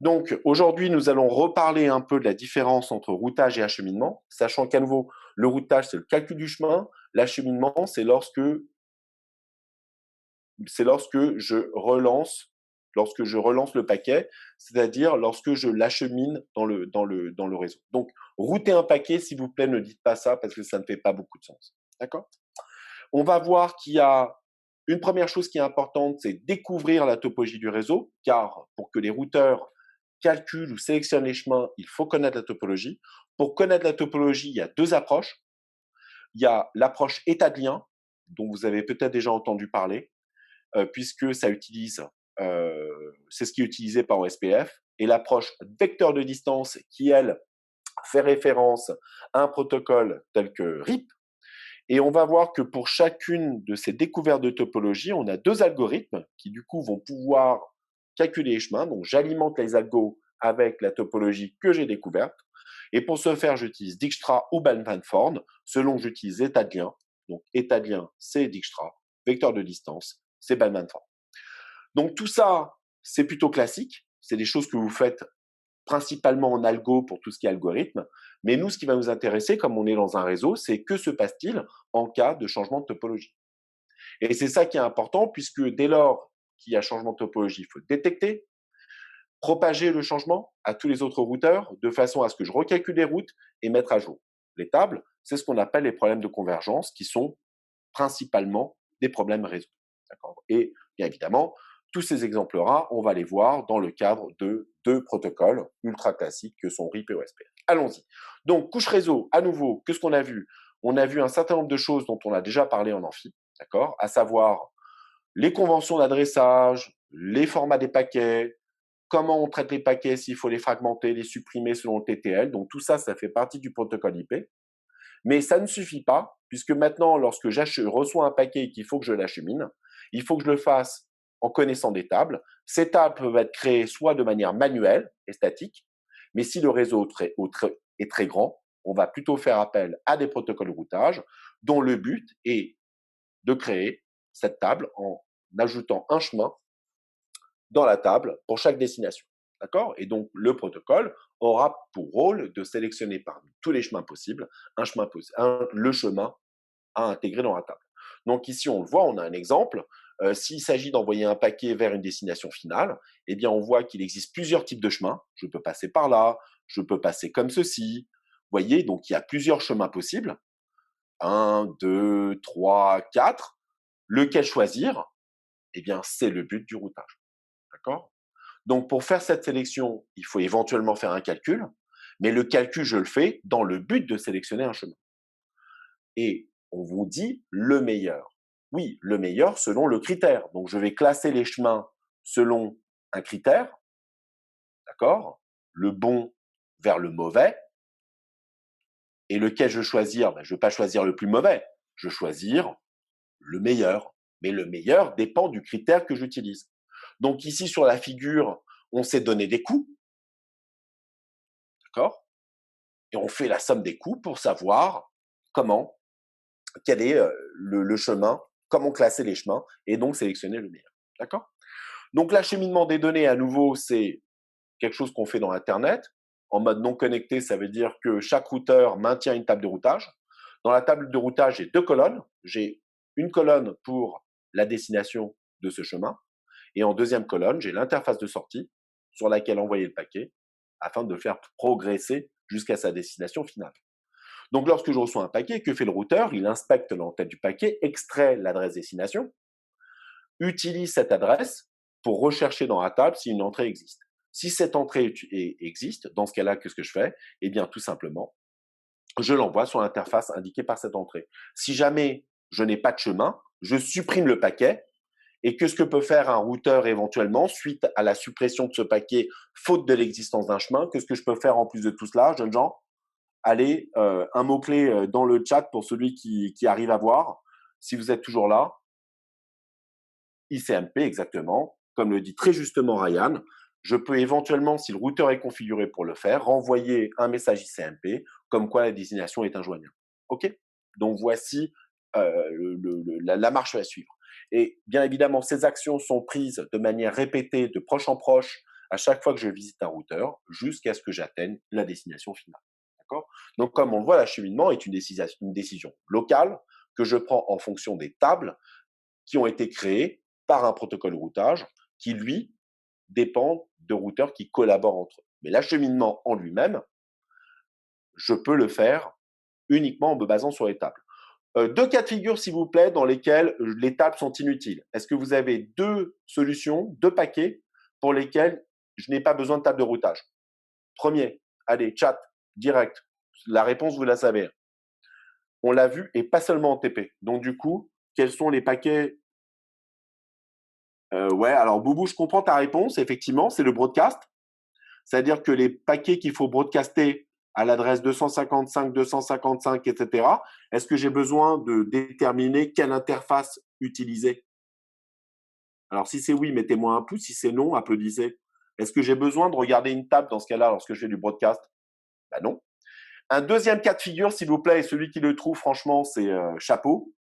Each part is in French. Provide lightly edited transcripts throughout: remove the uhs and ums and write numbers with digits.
Donc, aujourd'hui, nous allons reparler un peu de la différence entre routage et acheminement, sachant qu'à nouveau, le routage, c'est le calcul du chemin. L'acheminement, c'est lorsque je relance le paquet, c'est-à-dire lorsque je l'achemine dans le réseau. Donc, router un paquet, s'il vous plaît, ne dites pas ça parce que ça ne fait pas beaucoup de sens. D'accord? On va voir qu'il y a une première chose qui est importante, c'est découvrir la topologie du réseau, car pour que les routeurs calculent ou sélectionnent les chemins, il faut connaître la topologie. Pour connaître la topologie, il y a deux approches. Il y a l'approche état de lien, dont vous avez peut-être déjà entendu parler, puisque ça utilise, c'est ce qui est utilisé par OSPF, et l'approche vecteur de distance, qui, elle, fait référence à un protocole tel que RIP. Et on va voir que pour chacune de ces découvertes de topologie, on a deux algorithmes qui, du coup, vont pouvoir calculer les chemins. Donc, j'alimente les algos avec la topologie que j'ai découverte. Et pour ce faire, j'utilise Dijkstra ou Bellman-Ford, selon que j'utilise état de lien. Donc, état de lien, c'est Dijkstra. Vecteur de distance, c'est Bellman-Ford. Donc, tout ça, c'est plutôt classique. C'est des choses que vous faites principalement en algo pour tout ce qui est algorithme. Mais nous, ce qui va nous intéresser, comme on est dans un réseau, c'est que se passe-t-il en cas de changement de topologie. Et c'est ça qui est important, puisque dès lors qu'il y a changement de topologie, il faut détecter, propager le changement à tous les autres routeurs, de façon à ce que je recalcule les routes et mettre à jour les tables. C'est ce qu'on appelle les problèmes de convergence, qui sont principalement des problèmes réseau. D'accord? Et bien évidemment, tous ces exemples-là, on va les voir dans le cadre de deux protocoles ultra classiques que sont RIP et OSPF. Allons-y. Donc, couche réseau, à nouveau, qu'est-ce qu'on a vu? On a vu un certain nombre de choses dont on a déjà parlé en amphi, d'accord? À savoir les conventions d'adressage, les formats des paquets, comment on traite les paquets, s'il faut les fragmenter, les supprimer selon le TTL. Donc, tout ça, ça fait partie du protocole IP. Mais ça ne suffit pas, puisque maintenant, lorsque je reçois un paquet et qu'il faut que je l'achemine, il faut que je le fasse en connaissant des tables. Ces tables peuvent être créées soit de manière manuelle et statique, mais si le réseau est très grand, on va plutôt faire appel à des protocoles de routage dont le but est de créer cette table en ajoutant un chemin dans la table pour chaque destination. D'accord? Et donc, le protocole aura pour rôle de sélectionner parmi tous les chemins possibles le chemin à intégrer dans la table. Donc, ici, on le voit, on a un exemple. S'il s'agit d'envoyer un paquet vers une destination finale, eh bien, on voit qu'il existe plusieurs types de chemins. Je peux passer par là, je peux passer comme ceci. Vous voyez, donc il y a plusieurs chemins possibles. Un, deux, trois, quatre. Lequel choisir? Eh bien, c'est le but du routage. D'accord? Donc, pour faire cette sélection, il faut éventuellement faire un calcul, mais le calcul, je le fais dans le but de sélectionner un chemin. Et on vous dit le meilleur. Oui, le meilleur selon le critère. Donc, je vais classer les chemins selon un critère, d'accord? Le bon vers le mauvais. Et lequel je vais choisir? Je ne vais pas choisir le plus mauvais. Je vais choisir le meilleur. Mais le meilleur dépend du critère que j'utilise. Donc, ici, sur la figure, on s'est donné des coûts, d'accord? Et on fait la somme des coûts pour savoir quel est le chemin, comment classer les chemins et donc sélectionner le meilleur. D'accord? Donc l'acheminement des données, à nouveau, c'est quelque chose qu'on fait dans Internet. En mode non connecté, ça veut dire que chaque routeur maintient une table de routage. Dans la table de routage, j'ai deux colonnes. J'ai une colonne pour la destination de ce chemin. Et en deuxième colonne, j'ai l'interface de sortie sur laquelle envoyer le paquet afin de le faire progresser jusqu'à sa destination finale. Donc, lorsque je reçois un paquet, que fait le routeur? Il inspecte l'entête du paquet, extrait l'adresse destination, utilise cette adresse pour rechercher dans la table si une entrée existe. Si cette entrée existe, dans ce cas-là, qu'est-ce que je fais? Eh bien, tout simplement, je l'envoie sur l'interface indiquée par cette entrée. Si jamais je n'ai pas de chemin, je supprime le paquet. Et qu'est-ce que peut faire un routeur éventuellement suite à la suppression de ce paquet, faute de l'existence d'un chemin? Qu'est-ce que je peux faire en plus de tout cela, jeunes gens? Allez, un mot-clé dans le chat pour celui qui arrive à voir, si vous êtes toujours là. ICMP, exactement. Comme le dit très justement Ryan, je peux éventuellement, si le routeur est configuré pour le faire, renvoyer un message ICMP comme quoi la désignation est injoignable. OK? Donc, voici la marche à suivre. Et bien évidemment, ces actions sont prises de manière répétée, de proche en proche, à chaque fois que je visite un routeur jusqu'à ce que j'atteigne la destination finale. D'accord? Donc, comme on le voit, l'acheminement est une décision locale que je prends en fonction des tables qui ont été créées par un protocole de routage qui, lui, dépend de routeurs qui collaborent entre eux. Mais l'acheminement en lui-même, je peux le faire uniquement en me basant sur les tables. Deux cas de figure, s'il vous plaît, dans lesquels les tables sont inutiles. Est-ce que vous avez deux solutions, deux paquets pour lesquels je n'ai pas besoin de table de routage? Premier, allez, chat, direct. La réponse, vous la savez. On l'a vu, et pas seulement en TP. Donc, du coup, quels sont les paquets? Ouais, alors Boubou, je comprends ta réponse. Effectivement, c'est le broadcast. C'est-à-dire que les paquets qu'il faut broadcaster à l'adresse 255, 255, etc., est-ce que j'ai besoin de déterminer quelle interface utiliser? Alors, si c'est oui, mettez-moi un pouce. Si c'est non, applaudissez. Est-ce que j'ai besoin de regarder une table dans ce cas-là lorsque je fais du broadcast? Ben non. Un deuxième cas de figure, s'il vous plaît, et celui qui le trouve, franchement, c'est chapeau.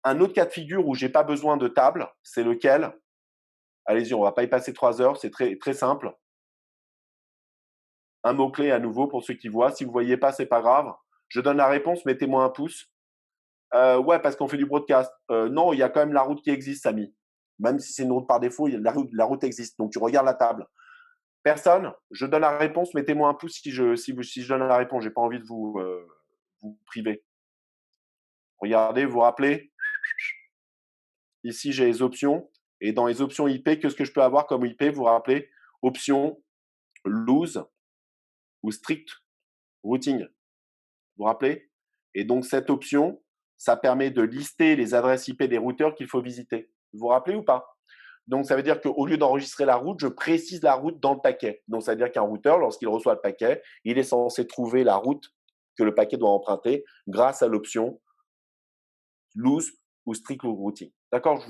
Un autre cas de figure où j'ai pas besoin de table, c'est lequel? Allez-y, on va pas y passer 3 heures, c'est très, très simple. Un mot-clé à nouveau pour ceux qui voient. Si vous voyez pas, c'est pas grave. Je donne la réponse, mettez-moi un pouce. Ouais, parce qu'on fait du broadcast. Non, il y a quand même la route qui existe, Samy. Même si c'est une route par défaut, la route existe. Donc, tu regardes la table. Personne? Je donne la réponse, mettez-moi un pouce si je donne la réponse. J'ai pas envie de vous priver. Regardez, vous vous rappelez? Ici, j'ai les options. Et dans les options IP, qu'est-ce que je peux avoir comme IP? Vous vous rappelez? Option, loose ou strict routing. Vous vous rappelez? Et donc, cette option, ça permet de lister les adresses IP des routeurs qu'il faut visiter. Vous vous rappelez ou pas? Donc, ça veut dire qu'au lieu d'enregistrer la route, je précise la route dans le paquet. Donc, ça veut dire qu'un routeur, lorsqu'il reçoit le paquet, il est censé trouver la route que le paquet doit emprunter grâce à l'option loose ou strict routing. D'accord?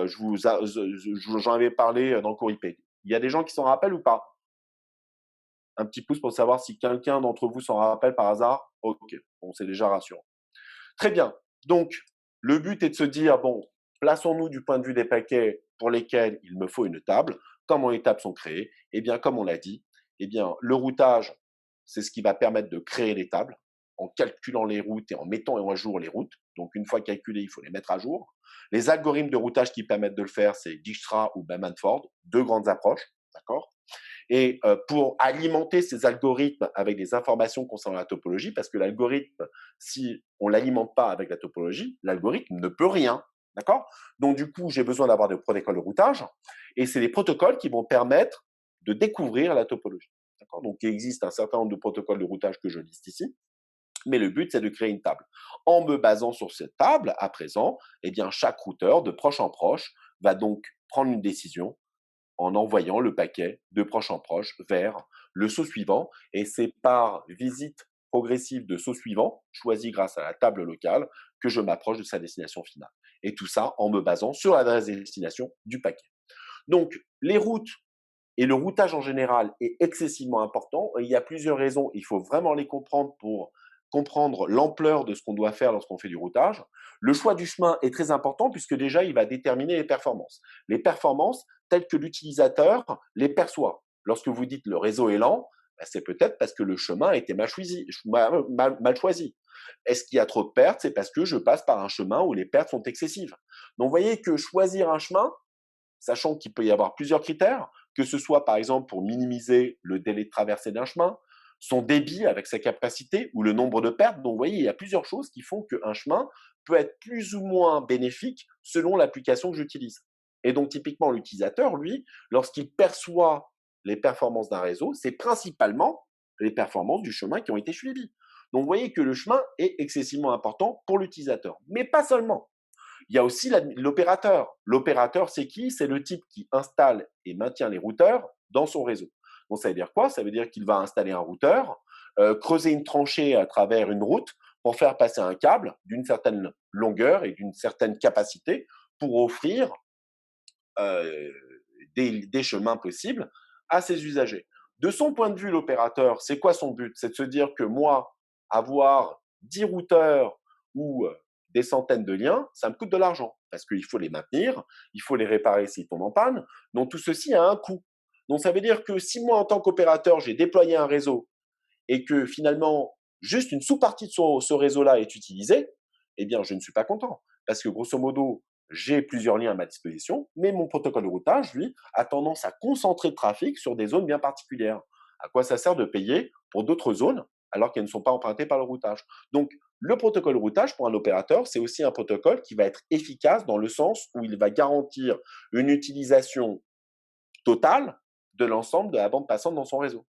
J'en avais parlé dans le cours IP. Il y a des gens qui s'en rappellent ou pas? Un petit pouce pour savoir si quelqu'un d'entre vous s'en rappelle par hasard. Ok, bon, c'est déjà rassurant. Très bien. Donc, le but est de se dire, bon, plaçons-nous du point de vue des paquets pour lesquels il me faut une table. Comment les tables sont créées? Eh bien, comme on l'a dit, eh bien, le routage, c'est ce qui va permettre de créer les tables en calculant les routes et en mettant à jour les routes. Donc, une fois calculées, il faut les mettre à jour. Les algorithmes de routage qui permettent de le faire, c'est Dijkstra ou Bammanford, deux grandes approches, d'accord? Et pour alimenter ces algorithmes avec des informations concernant la topologie, parce que l'algorithme, si on l'alimente pas avec la topologie, l'algorithme ne peut rien. D'accord? Donc, du coup, j'ai besoin d'avoir des protocoles de routage. Et c'est les protocoles qui vont permettre de découvrir la topologie. D'accord? Donc, il existe un certain nombre de protocoles de routage que je liste ici. Mais le but, c'est de créer une table. En me basant sur cette table, à présent, eh bien, chaque routeur, de proche en proche, va donc prendre une décision en envoyant le paquet de proche en proche vers le saut suivant. Et c'est par visite progressive de saut suivant, choisi grâce à la table locale, que je m'approche de sa destination finale. Et tout ça en me basant sur l'adresse destination du paquet. Donc, les routes et le routage en général est excessivement important. Et il y a plusieurs raisons. Il faut vraiment les comprendre pour comprendre l'ampleur de ce qu'on doit faire lorsqu'on fait du routage. Le choix du chemin est très important puisque déjà, il va déterminer les performances. Les performances telles que l'utilisateur les perçoit. Lorsque vous dites le réseau est lent, c'est peut-être parce que le chemin a été mal choisi. Est-ce qu'il y a trop de pertes? C'est parce que je passe par un chemin où les pertes sont excessives. Donc, vous voyez que choisir un chemin, sachant qu'il peut y avoir plusieurs critères, que ce soit par exemple pour minimiser le délai de traversée d'un chemin, son débit avec sa capacité ou le nombre de pertes. Donc, vous voyez, il y a plusieurs choses qui font qu'un chemin peut être plus ou moins bénéfique selon l'application que j'utilise. Et donc, typiquement, l'utilisateur, lui, lorsqu'il perçoit les performances d'un réseau, c'est principalement les performances du chemin qui ont été suivies. Donc, vous voyez que le chemin est excessivement important pour l'utilisateur. Mais pas seulement. Il y a aussi l'opérateur. L'opérateur, c'est qui? C'est le type qui installe et maintient les routeurs dans son réseau. Donc, ça veut dire quoi? Ça veut dire qu'il va installer un routeur, creuser une tranchée à travers une route pour faire passer un câble d'une certaine longueur et d'une certaine capacité pour offrir des chemins possibles à ses usagers. De son point de vue, l'opérateur, c'est quoi son but? C'est de se dire que moi, avoir 10 routeurs ou des centaines de liens, ça me coûte de l'argent parce qu'il faut les maintenir, il faut les réparer s'ils tombent en panne. Donc tout ceci a un coût. Donc, ça veut dire que si moi, en tant qu'opérateur, j'ai déployé un réseau et que finalement, juste une sous-partie de ce réseau-là est utilisée, eh bien, je ne suis pas content. Parce que grosso modo, j'ai plusieurs liens à ma disposition, mais mon protocole de routage, lui, a tendance à concentrer le trafic sur des zones bien particulières. À quoi ça sert de payer pour d'autres zones alors qu'elles ne sont pas empruntées par le routage? Donc, le protocole de routage pour un opérateur, c'est aussi un protocole qui va être efficace dans le sens où il va garantir une utilisation totale de l'ensemble de la bande passante dans son réseau.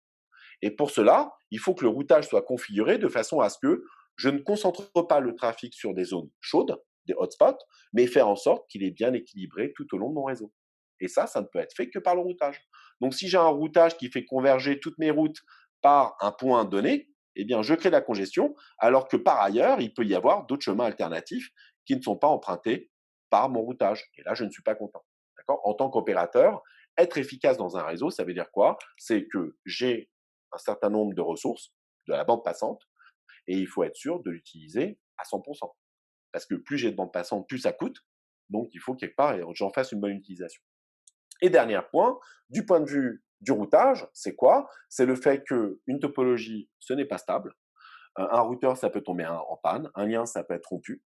Et pour cela, il faut que le routage soit configuré de façon à ce que je ne concentre pas le trafic sur des zones chaudes, des hotspots, mais faire en sorte qu'il est bien équilibré tout au long de mon réseau. Et ça ne peut être fait que par le routage. Donc, si j'ai un routage qui fait converger toutes mes routes par un point donné, eh bien, je crée de la congestion, alors que par ailleurs, il peut y avoir d'autres chemins alternatifs qui ne sont pas empruntés par mon routage. Et là, je ne suis pas content. D'accord? En tant qu'opérateur, être efficace dans un réseau, ça veut dire quoi? C'est que j'ai un certain nombre de ressources de la bande passante et il faut être sûr de l'utiliser à 100%. Parce que plus j'ai de bande passante, plus ça coûte. Donc, il faut quelque part j'en fasse une bonne utilisation. Et dernier point, du point de vue du routage, c'est quoi? C'est le fait qu'une topologie, ce n'est pas stable. Un routeur, ça peut tomber en panne. Un lien, ça peut être rompu.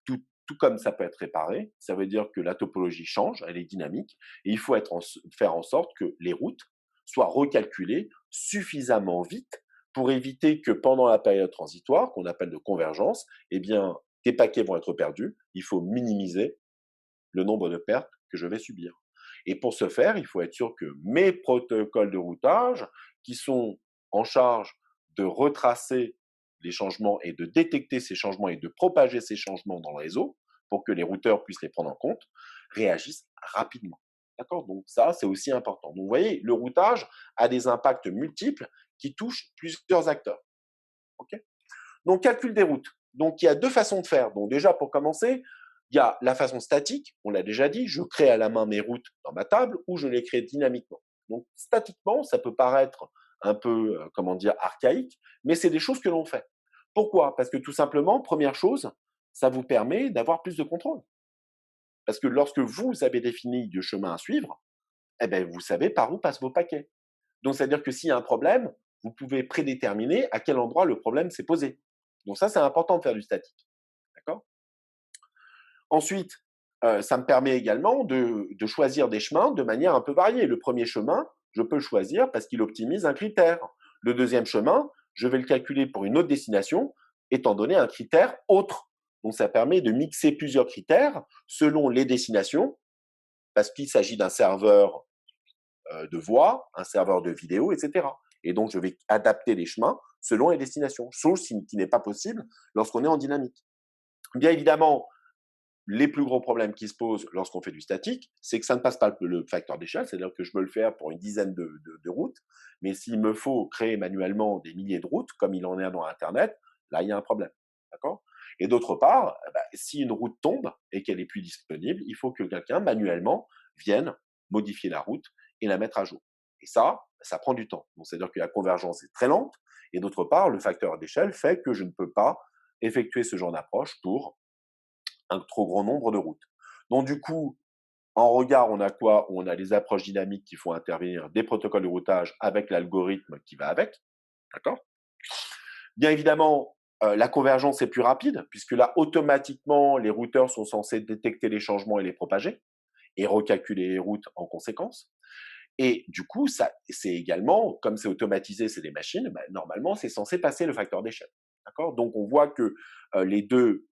Tout comme ça peut être réparé. Ça veut dire que la topologie change, elle est dynamique. Et il faut faire en sorte que les routes soient recalculées suffisamment vite pour éviter que pendant la période transitoire, qu'on appelle de convergence, eh bien, des paquets vont être perdus. Il faut minimiser le nombre de pertes que je vais subir. Et pour ce faire, il faut être sûr que mes protocoles de routage, qui sont en charge de retracer les changements et de détecter ces changements et de propager ces changements dans le réseau, pour que les routeurs puissent les prendre en compte, réagissent rapidement. D'accord? Donc ça, c'est aussi important. Donc vous voyez, le routage a des impacts multiples qui touchent plusieurs acteurs. Ok? Donc, calcul des routes. Donc, il y a deux façons de faire. Donc, déjà, pour commencer, il y a la façon statique, on l'a déjà dit, je crée à la main mes routes dans ma table ou je les crée dynamiquement. Donc, statiquement, ça peut paraître un peu, comment dire, archaïque, mais c'est des choses que l'on fait. Pourquoi? Parce que tout simplement, première chose, ça vous permet d'avoir plus de contrôle. Parce que lorsque vous avez défini le chemin à suivre, eh ben, vous savez par où passent vos paquets. Donc, c'est-à-dire que s'il y a un problème, vous pouvez prédéterminer à quel endroit le problème s'est posé. Donc ça, c'est important de faire du statique. D'accord? Ensuite, ça me permet également de choisir des chemins de manière un peu variée. Le premier chemin, je peux le choisir parce qu'il optimise un critère. Le deuxième chemin, je vais le calculer pour une autre destination, étant donné un critère autre. Donc ça permet de mixer plusieurs critères selon les destinations, parce qu'il s'agit d'un serveur de voix, un serveur de vidéo, etc. Et donc, je vais adapter les chemins selon les destinations, chose qui n'est pas possible lorsqu'on est en dynamique. Bien évidemment, les plus gros problèmes qui se posent lorsqu'on fait du statique, c'est que ça ne passe pas le facteur d'échelle, c'est-à-dire que je peux le faire pour une dizaine de routes, mais s'il me faut créer manuellement des milliers de routes, comme il en est dans Internet, là, il y a un problème. D'accord? Et d'autre part, si une route tombe et qu'elle est plus disponible, il faut que quelqu'un manuellement vienne modifier la route et la mettre à jour. Et ça prend du temps. Donc, c'est-à-dire que la convergence est très lente. Et d'autre part, le facteur d'échelle fait que je ne peux pas effectuer ce genre d'approche pour un trop grand nombre de routes. Donc, du coup, en regard, on a quoi? On a les approches dynamiques qui font intervenir des protocoles de routage avec l'algorithme qui va avec. D'accord? Bien évidemment, la convergence est plus rapide, puisque là, automatiquement, les routeurs sont censés détecter les changements et les propager, et recalculer les routes en conséquence. Et du coup, ça, c'est également, comme c'est automatisé, c'est des machines, normalement, c'est censé passer le facteur d'échelle. D'accord? Donc, on voit que les deux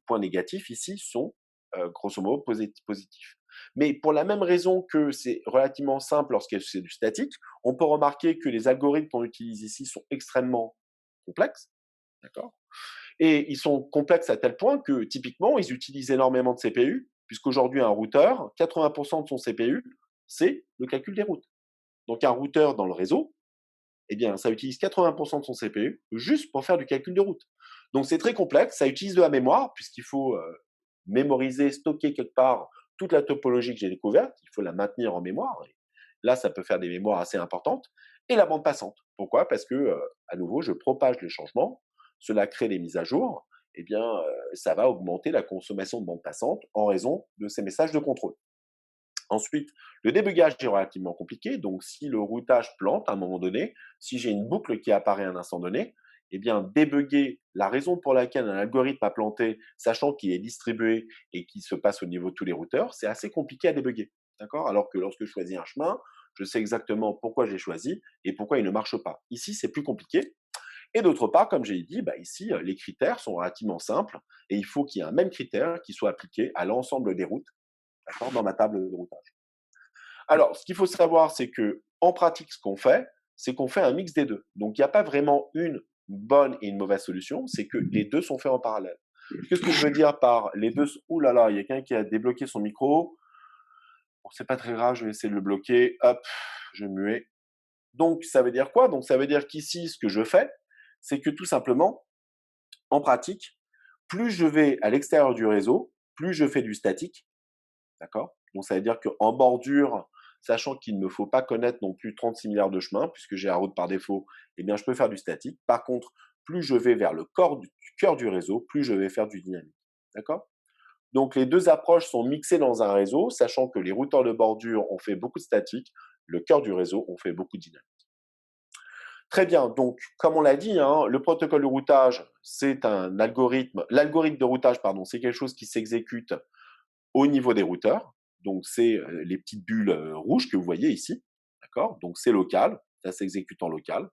points négatifs ici sont grosso modo positifs. Mais pour la même raison que c'est relativement simple lorsque c'est du statique, on peut remarquer que les algorithmes qu'on utilise ici sont extrêmement complexes. D'accord? Et ils sont complexes à tel point que, typiquement, ils utilisent énormément de CPU, puisqu'aujourd'hui, un routeur, 80% de son CPU, c'est le calcul des routes. Donc, un routeur dans le réseau, eh bien, ça utilise 80% de son CPU juste pour faire du calcul de route. Donc, c'est très complexe. Ça utilise de la mémoire, puisqu'il faut mémoriser, stocker quelque part toute la topologie que j'ai découverte. Il faut la maintenir en mémoire. Et là, ça peut faire des mémoires assez importantes. Et la bande passante. Pourquoi? Parce que, à nouveau, je propage le changement. Cela crée des mises à jour. Eh bien, ça va augmenter la consommation de bande passante en raison de ces messages de contrôle. Ensuite, le débugage est relativement compliqué. Donc, si le routage plante à un moment donné, si j'ai une boucle qui apparaît à un instant donné, eh bien, débugger la raison pour laquelle un algorithme a planté, sachant qu'il est distribué et qu'il se passe au niveau de tous les routeurs, c'est assez compliqué à débugger. D'accord? Alors que lorsque je choisis un chemin, je sais exactement pourquoi j'ai choisi et pourquoi il ne marche pas. Ici, c'est plus compliqué. Et d'autre part, comme j'ai dit, ici, les critères sont relativement simples et il faut qu'il y ait un même critère qui soit appliqué à l'ensemble des routes, d'accord, dans ma table de routage. Alors, ce qu'il faut savoir, c'est que en pratique, ce qu'on fait, c'est qu'on fait un mix des deux. Donc, il n'y a pas vraiment une bonne et une mauvaise solution, c'est que les deux sont faits en parallèle. Qu'est-ce que je veux dire par les deux? Ouh là là, il y a quelqu'un qui a débloqué son micro. Bon, c'est pas très grave, je vais essayer de le bloquer. Hop, je muet. Donc, ça veut dire quoi? Donc, ça veut dire qu'ici, ce que je fais, c'est que tout simplement, en pratique, plus je vais à l'extérieur du réseau, plus je fais du statique. D'accord? Donc, ça veut dire qu'en bordure, sachant qu'il ne me faut pas connaître non plus 36 milliards de chemins, puisque j'ai la route par défaut, eh bien, je peux faire du statique. Par contre, plus je vais vers le cœur du réseau, plus je vais faire du dynamique. D'accord? Donc, les deux approches sont mixées dans un réseau, sachant que les routeurs de bordure ont fait beaucoup de statique, le cœur du réseau ont fait beaucoup de dynamique. Très bien. Donc, comme on l'a dit, hein, le protocole de routage, c'est un algorithme. L'algorithme de routage, pardon, c'est quelque chose qui s'exécute au niveau des routeurs. Donc, c'est les petites bulles rouges que vous voyez ici. D'accord? Donc, c'est local. Ça s'exécute en local.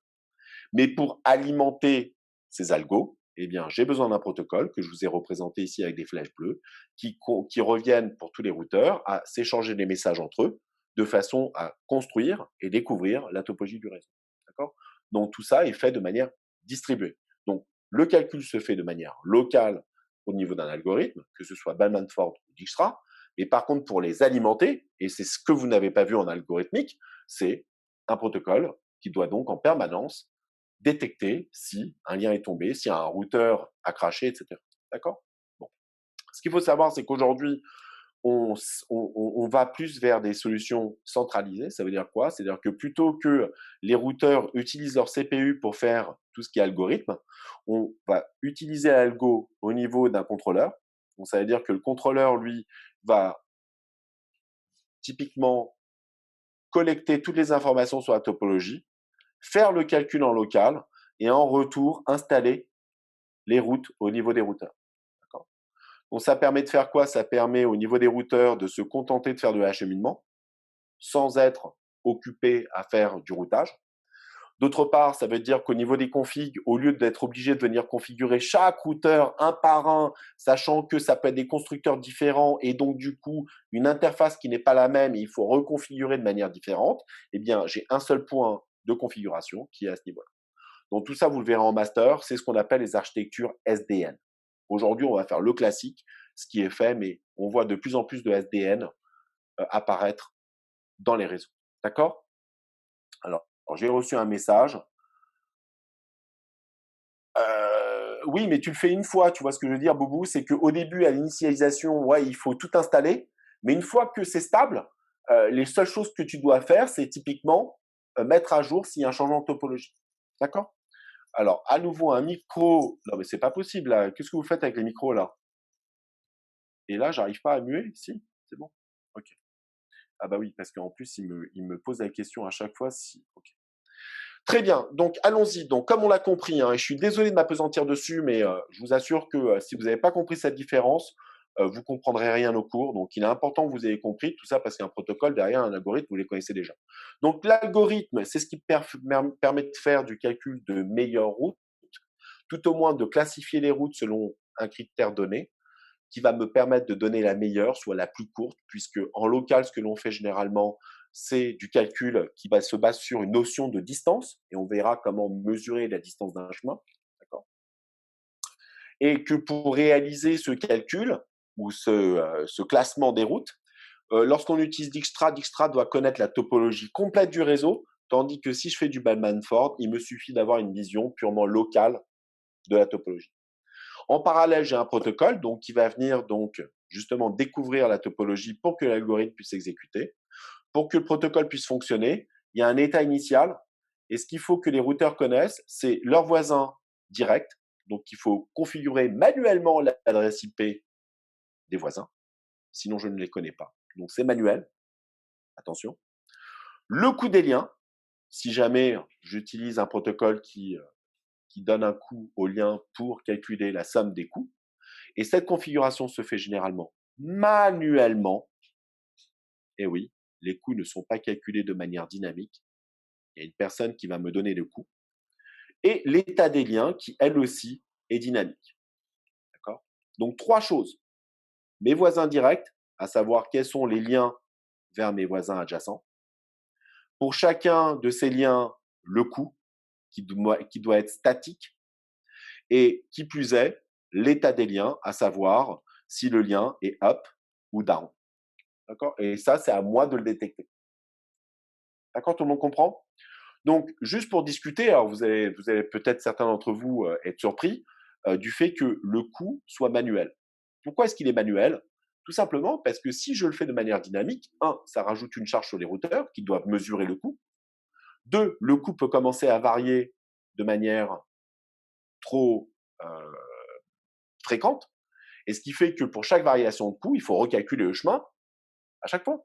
Mais pour alimenter ces algos, eh bien, j'ai besoin d'un protocole que je vous ai représenté ici avec des flèches bleues qui reviennent pour tous les routeurs à s'échanger des messages entre eux de façon à construire et découvrir la topologie du réseau. D'accord? Donc, tout ça est fait de manière distribuée. Donc, le calcul se fait de manière locale au niveau d'un algorithme, que ce soit Bellman-Ford ou Dijkstra. Mais par contre, pour les alimenter, et c'est ce que vous n'avez pas vu en algorithmique, c'est un protocole qui doit donc en permanence détecter si un lien est tombé, si un routeur a craché, etc. D'accord? Bon. Ce qu'il faut savoir, c'est qu'aujourd'hui, on va plus vers des solutions centralisées. Ça veut dire quoi? C'est-à-dire que plutôt que les routeurs utilisent leur CPU pour faire tout ce qui est algorithme, on va utiliser l'algo au niveau d'un contrôleur. Donc, ça veut dire que le contrôleur, lui, va typiquement collecter toutes les informations sur la topologie, faire le calcul en local et en retour installer les routes au niveau des routeurs. D'accord? Donc ça permet de faire quoi? Ça permet au niveau des routeurs de se contenter de faire de l'acheminement sans être occupé à faire du routage. D'autre part, ça veut dire qu'au niveau des configs, au lieu d'être obligé de venir configurer chaque routeur un par un, sachant que ça peut être des constructeurs différents et donc du coup une interface qui n'est pas la même, et il faut reconfigurer de manière différente, eh bien j'ai un seul point de configuration qui est à ce niveau-là. Donc tout ça, vous le verrez en master, c'est ce qu'on appelle les architectures SDN. Aujourd'hui, on va faire le classique, ce qui est fait, mais on voit de plus en plus de SDN apparaître dans les réseaux. D'accord? Alors, j'ai reçu un message. Oui, mais tu le fais une fois, tu vois ce que je veux dire, Boubou? C'est qu'au début, à l'initialisation, ouais, il faut tout installer, mais une fois que c'est stable, les seules choses que tu dois faire, c'est typiquement mettre à jour s'il y a un changement de topologie. D'accord? Alors, à nouveau, un micro. Non, mais c'est pas possible, là. Qu'est-ce que vous faites avec les micros, là? Et là, j'arrive pas à muer? Si? C'est bon? Ok. Ah bah oui, parce qu'en plus, il me pose la question à chaque fois si. Ok. Très bien. Donc, allons-y. Donc, comme on l'a compris, hein, et je suis désolé de m'apesantir dessus, mais je vous assure que si vous n'avez pas compris cette différence, vous comprendrez rien au cours. Donc, il est important que vous ayez compris tout ça parce qu'un protocole derrière un algorithme, vous les connaissez déjà. Donc, l'algorithme, c'est ce qui permet de faire du calcul de meilleures routes, tout au moins de classifier les routes selon un critère donné, qui va me permettre de donner la meilleure, soit la plus courte, puisque en local, ce que l'on fait généralement, c'est du calcul qui se base sur une notion de distance, et on verra comment mesurer la distance d'un chemin. D'accord? Et que pour réaliser ce calcul, ou ce classement des routes, lorsqu'on utilise Dijkstra, Dijkstra doit connaître la topologie complète du réseau, tandis que si je fais du Bellman-Ford, il me suffit d'avoir une vision purement locale de la topologie. En parallèle, j'ai un protocole donc, qui va venir donc, justement découvrir la topologie pour que l'algorithme puisse s'exécuter. Pour que le protocole puisse fonctionner, il y a un état initial. Et ce qu'il faut que les routeurs connaissent, c'est leur voisin direct. Donc, il faut configurer manuellement l'adresse IP des voisins. Sinon, je ne les connais pas. Donc, c'est manuel. attention. Le coût des liens, si jamais j'utilise un protocole qui donne un coût au lien pour calculer la somme des coûts. Et cette configuration se fait généralement manuellement. Et oui, les coûts ne sont pas calculés de manière dynamique. Il y a une personne qui va me donner le coût. Et l'état des liens qui, elle aussi, est dynamique. D'accord ? Donc, 3 choses. Mes voisins directs, à savoir quels sont les liens vers mes voisins adjacents. Pour chacun de ces liens, le coût qui doit être statique. Et qui plus est, l'état des liens, à savoir si le lien est up ou down. D'accord ? Et ça, c'est à moi de le détecter. D'accord ? Tout le monde comprend ? Donc, juste pour discuter, alors vous allez peut-être certains d'entre vous être surpris du fait que le coût soit manuel. Pourquoi est-ce qu'il est manuel ? Tout simplement parce que si je le fais de manière dynamique, ça rajoute une charge sur les routeurs qui doivent mesurer le coût. 2, le coût peut commencer à varier de manière trop fréquente. Et ce qui fait que pour chaque variation de coût, il faut recalculer le chemin à chaque fois.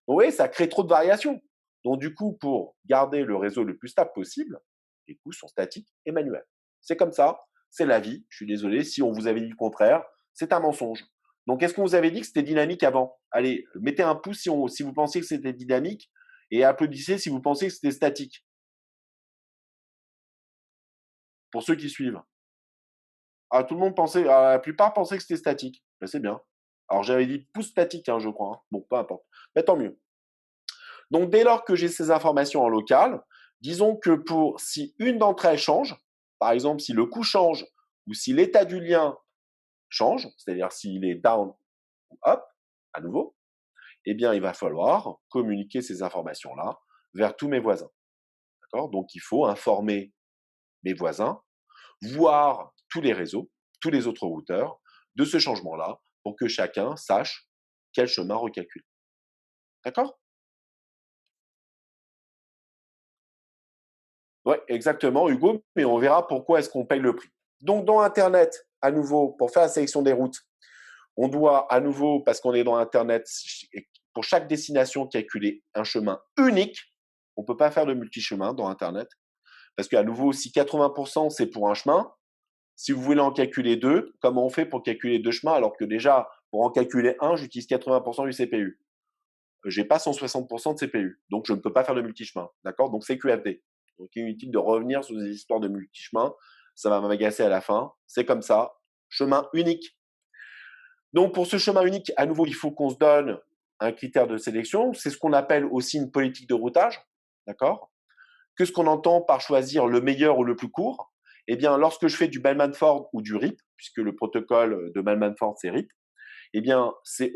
Vous voyez, ça crée trop de variations. Donc, du coup, pour garder le réseau le plus stable possible, les coûts sont statiques et manuels. C'est comme ça, c'est la vie. Je suis désolé, si on vous avait dit le contraire, c'est un mensonge. Donc, est-ce qu'on vous avait dit que c'était dynamique avant ? Allez, mettez un pouce si vous pensiez que c'était dynamique et applaudissez si vous pensez que c'était statique. Pour ceux qui suivent. Ah, tout le monde pensait, la plupart pensaient que c'était statique. Ben, c'est bien. Alors, j'avais dit pouce statique, je crois. Hein. Bon, peu importe. Mais tant mieux. Donc, dès lors que j'ai ces informations en local, disons que si une d'entre elles change, par exemple, si le coût change ou si l'état du lien change, c'est-à-dire s'il est down ou up, à nouveau, eh bien, il va falloir communiquer ces informations-là vers tous mes voisins. D'accord ? Donc, il faut informer mes voisins, voire tous les réseaux, tous les autres routeurs, de ce changement-là pour que chacun sache quel chemin recalculer. D'accord ? Oui, exactement, Hugo, mais on verra pourquoi est-ce qu'on paye le prix. Donc, dans Internet, à nouveau, pour faire la sélection des routes, on doit, à nouveau, parce qu'on est dans Internet, pour chaque destination, calculer un chemin unique. On ne peut pas faire de multi-chemin dans Internet. Parce qu'à nouveau, si 80% c'est pour un chemin, si vous voulez en calculer 2, comment on fait pour calculer 2 chemins alors que déjà, pour en calculer un, j'utilise 80% du CPU. J'ai pas 160% de CPU, donc je ne peux pas faire de multi-chemin. D'accord ? Donc c'est QFD. Donc il est inutile de revenir sur des histoires de multi-chemin. Ça va m'agacer à la fin. C'est comme ça. Chemin unique. Donc pour ce chemin unique, à nouveau, il faut qu'on se donne un critère de sélection. C'est ce qu'on appelle aussi une politique de routage. D'accord ? Qu'est-ce qu'on entend par choisir le meilleur ou le plus court ? Eh bien, lorsque je fais du Bellman-Ford ou du RIP, puisque le protocole de Bellman-Ford, c'est RIP, eh bien, c'est